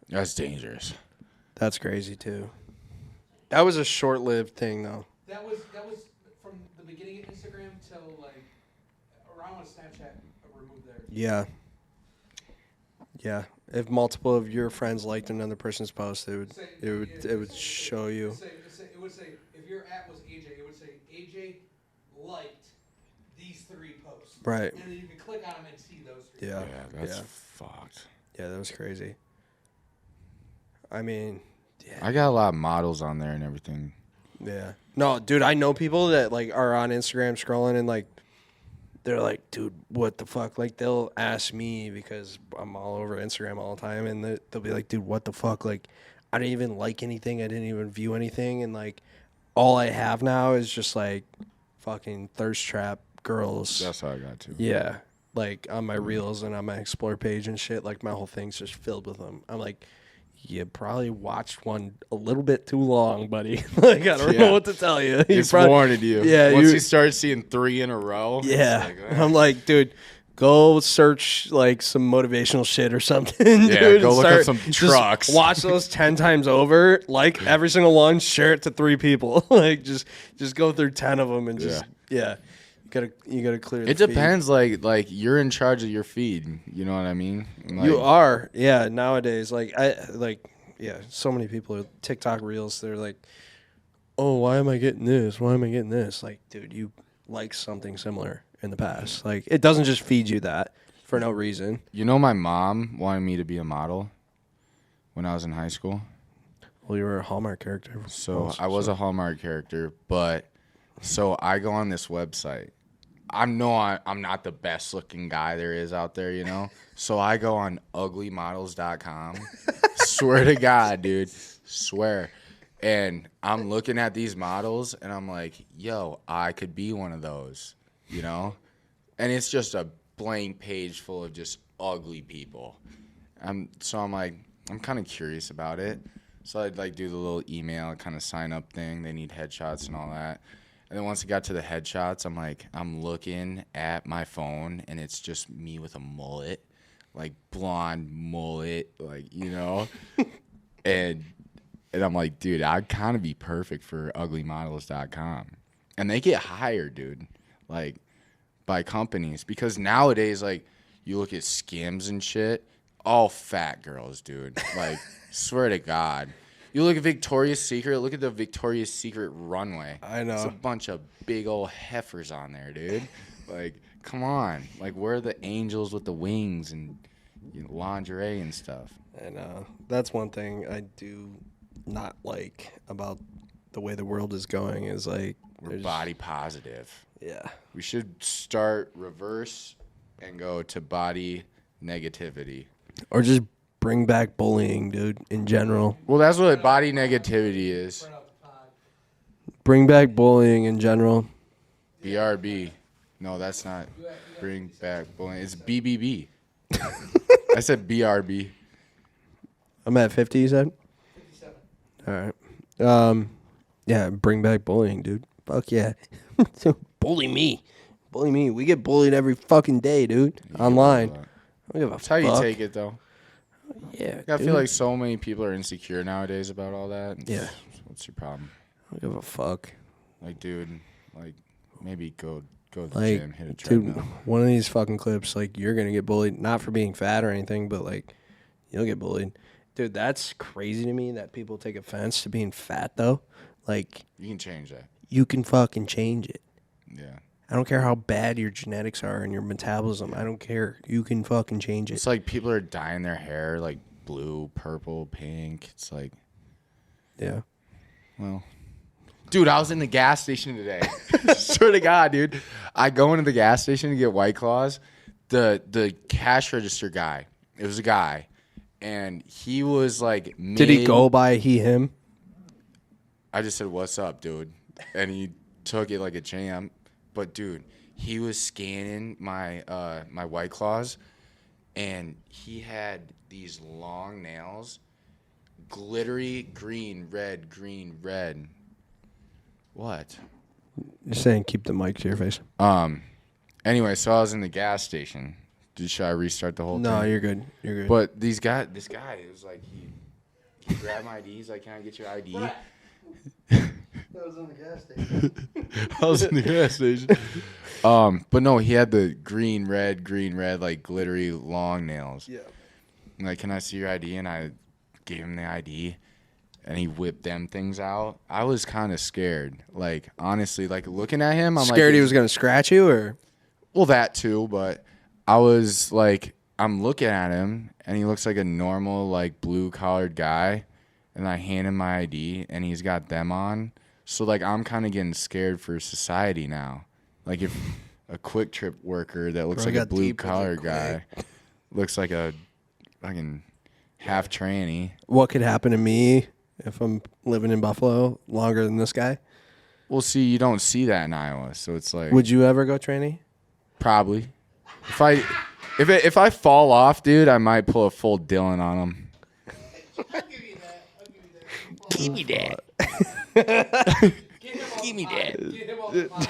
C: That's dangerous.
A: That's crazy too. That was a short-lived thing though.
B: That was from the beginning of Instagram till like around when Snapchat removed theirs.
A: Yeah. Yeah. If multiple of your friends liked another person's post, it would show you.
B: It would say if your at was AJ, it would say AJ liked these 3 posts.
A: Right.
B: And then you can click on them and see those 3.
A: Yeah.
C: Yeah, that's fucked.
A: Yeah, that was crazy. I mean, yeah.
C: I got a lot of models on there and everything.
A: Yeah. No, dude, I know people that like are on Instagram scrolling and like they're like, dude, what the fuck? Like they'll ask me because I'm all over Instagram all the time and they'll be like, dude, what the fuck? Like I didn't even like anything. I didn't even view anything. And like all I have now is just like fucking thirst trap girls.
C: That's how I got to.
A: Yeah. Like on my reels and on my explore page and shit, like my whole thing's just filled with them. I'm like, you probably watched one a little bit too long, buddy. Like I don't know what to tell you.
C: It's warned you.
A: Yeah.
C: Once you start seeing 3 in a row.
A: Yeah.
C: It's like,
A: I'm like, dude, go search like some motivational shit or something.
C: Yeah,
A: dude,
C: go
A: and
C: look up some
A: just
C: trucks.
A: Watch those 10 times over. Like every single one, share it to 3 people. Like just go through 10 of them and just You gotta clear the
C: it depends. Like you're in charge of your feed. You know what I mean? Like,
A: you are. Yeah. Nowadays, so many people are TikTok reels. They're like, oh, why am I getting this? Why am I getting this? Like, dude, you like something similar in the past. Like, it doesn't just feed you that for no reason.
C: You know, my mom wanted me to be a model when I was in high school.
A: Well, you were a Hallmark character.
C: So I was a Hallmark character, but so I go on this website. I'm not the best looking guy there is out there, you know? So I go on uglymodels.com. Swear to God, dude. Swear. And I'm looking at these models and I'm like, yo, I could be one of those, you know? And it's just a blank page full of just ugly people. So I'm like, I'm kind of curious about it. So I'd like do the little email kind of sign up thing. They need headshots and all that. And then once it got to the headshots, I'm looking at my phone and it's just me with a mullet, like blonde mullet, like, you know? and I'm like, dude, I'd kind of be perfect for uglymodels.com. And they get hired, dude, like by companies. Because nowadays, like, you look at Skims and shit, all fat girls, dude. Like, swear to God. You look at Victoria's Secret. Look at the Victoria's Secret runway.
A: I know.
C: It's a bunch of big old heifers on there, dude. Like, come on. Like, where are the angels with the wings and lingerie and stuff?
A: I know. That's one thing I do not like about the way the world is going is like
C: we're body positive.
A: Yeah.
C: We should start reverse and go to body negativity.
A: Or just bring back bullying, dude, in general.
C: Well, that's what body negativity is.
A: Bring back bullying in general.
C: BRB. No, that's not. Bring back bullying. It's BBB. I said BRB.
A: I'm at 50, you said?
B: 57.
A: All right. Yeah, bring back bullying, dude. Fuck yeah. Bully me. Bully me. We get bullied every fucking day, dude. Online. I don't give a
C: That's how you take it, though.
A: Yeah.
C: I feel like so many people are insecure nowadays about all that.
A: Yeah.
C: What's your problem?
A: I don't give a fuck.
C: Like, dude, like, maybe go to the
A: Like,
C: gym, hit a
A: dude,
C: treadmill.
A: one of these fucking clips, like, you're going to get bullied. Not for being fat or anything, but, like, you'll get bullied. Dude, that's crazy to me that people take offense to being fat, though. Like,
C: You can change that.
A: you can fucking change it.
C: Yeah.
A: I don't care how bad your genetics are and your metabolism. I don't care. You can fucking change it.
C: It's like people are dyeing their hair, like, blue, purple, pink. It's like,
A: Yeah.
C: well, dude, I was in the gas station today. Swear to God, dude. I go into the gas station to get White Claws. The cash register guy, it was a guy, and he was like,
A: Did he go by he, him?
C: I just said, what's up, dude? And he took it like a champ. But, dude, he was scanning my my White Claws, and he had these long nails, glittery green, red. What?
A: You're saying keep the mic to your face.
C: Anyway, so I was in the gas station. Should I restart the whole
A: No,
C: thing?
A: you're good. You're good.
C: But this guy, it was like, he grabbed my ID. He's like, can I get your ID?
B: That was in the gas station.
C: I was in the gas station. But no, he had the green, red, like glittery long nails.
A: Yeah.
C: I'm like, can I see your ID? And I gave him the ID. and he whipped them things out, I was kind of scared. Like, honestly, like, looking at him, I'm
A: Scared
C: like,
A: he was going to scratch you, or?
C: well, that too, but I was like, I'm looking at him, and he looks like a normal, like, blue-collared guy, and I hand him my ID, and he's got them on. So, like, I'm kind of getting scared for society now. Like, if a Quick Trip worker that looks
A: Bro,
C: like a
A: got deep with
C: blue-collar
A: it
C: guy looks like a fucking half tranny.
A: What could happen to me if I'm living in Buffalo longer than this guy?
C: Well, see, you don't see that in Iowa, so it's like
A: Would you ever go tranny?
C: probably. If I fall off, dude, I might pull a full Dylan on him.
D: Give me that. Give me that.
B: Get him off the pod.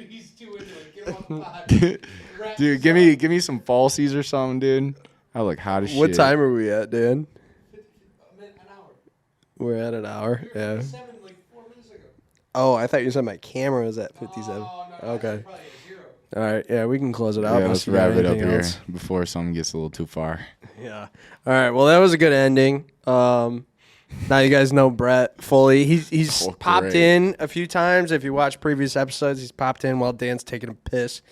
B: He's too into it. Get him off the pod.
C: Dude, give me some falsies or something, dude. I look hot as shit.
A: What time are we at, Dan?
B: An hour.
A: We're at an hour. Yeah.
B: 57, like 4 minutes ago.
A: Oh, I thought you said my camera was at 57.
B: Oh, no,
A: Okay.
B: probably at 0.
A: All right. Yeah, we can close it out.
C: Yeah,
A: unless
C: let's
A: you got
C: wrap it up
A: anything
C: here
A: else.
C: before something gets a little too far.
A: Yeah. All right. Well, that was a good ending. Now you guys know Brett fully. He's
C: Oh,
A: popped
C: great.
A: in a few times. If you watch previous episodes, he's popped in while Dan's taking a piss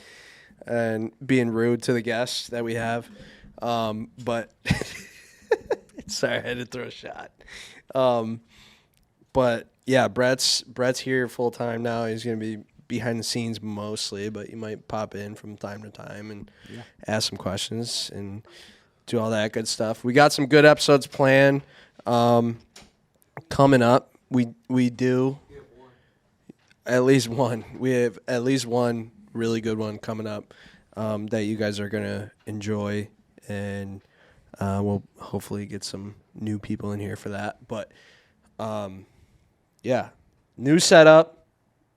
A: and being rude to the guests that we have. But sorry, I had to throw a shot. But yeah, Brett's here full time now. He's gonna be behind the scenes mostly, but he might pop in from time to time and ask some questions and do all that good stuff. We got some good episodes planned coming up. We do at least one. We have at least one really good one coming up that you guys are gonna enjoy, and we'll hopefully get some new people in here for that. But yeah, new setup.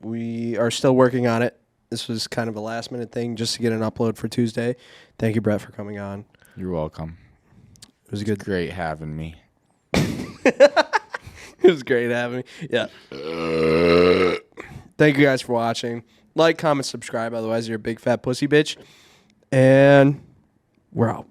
A: We are still working on it. This was kind of a last minute thing just to get an upload for Tuesday. Thank you, Brett, for coming on.
C: You're welcome.
A: It was good.
C: Great having me.
A: It was great having me. Yeah. Thank you guys for watching. Like, comment, subscribe. Otherwise, you're a big fat pussy bitch. And we're out.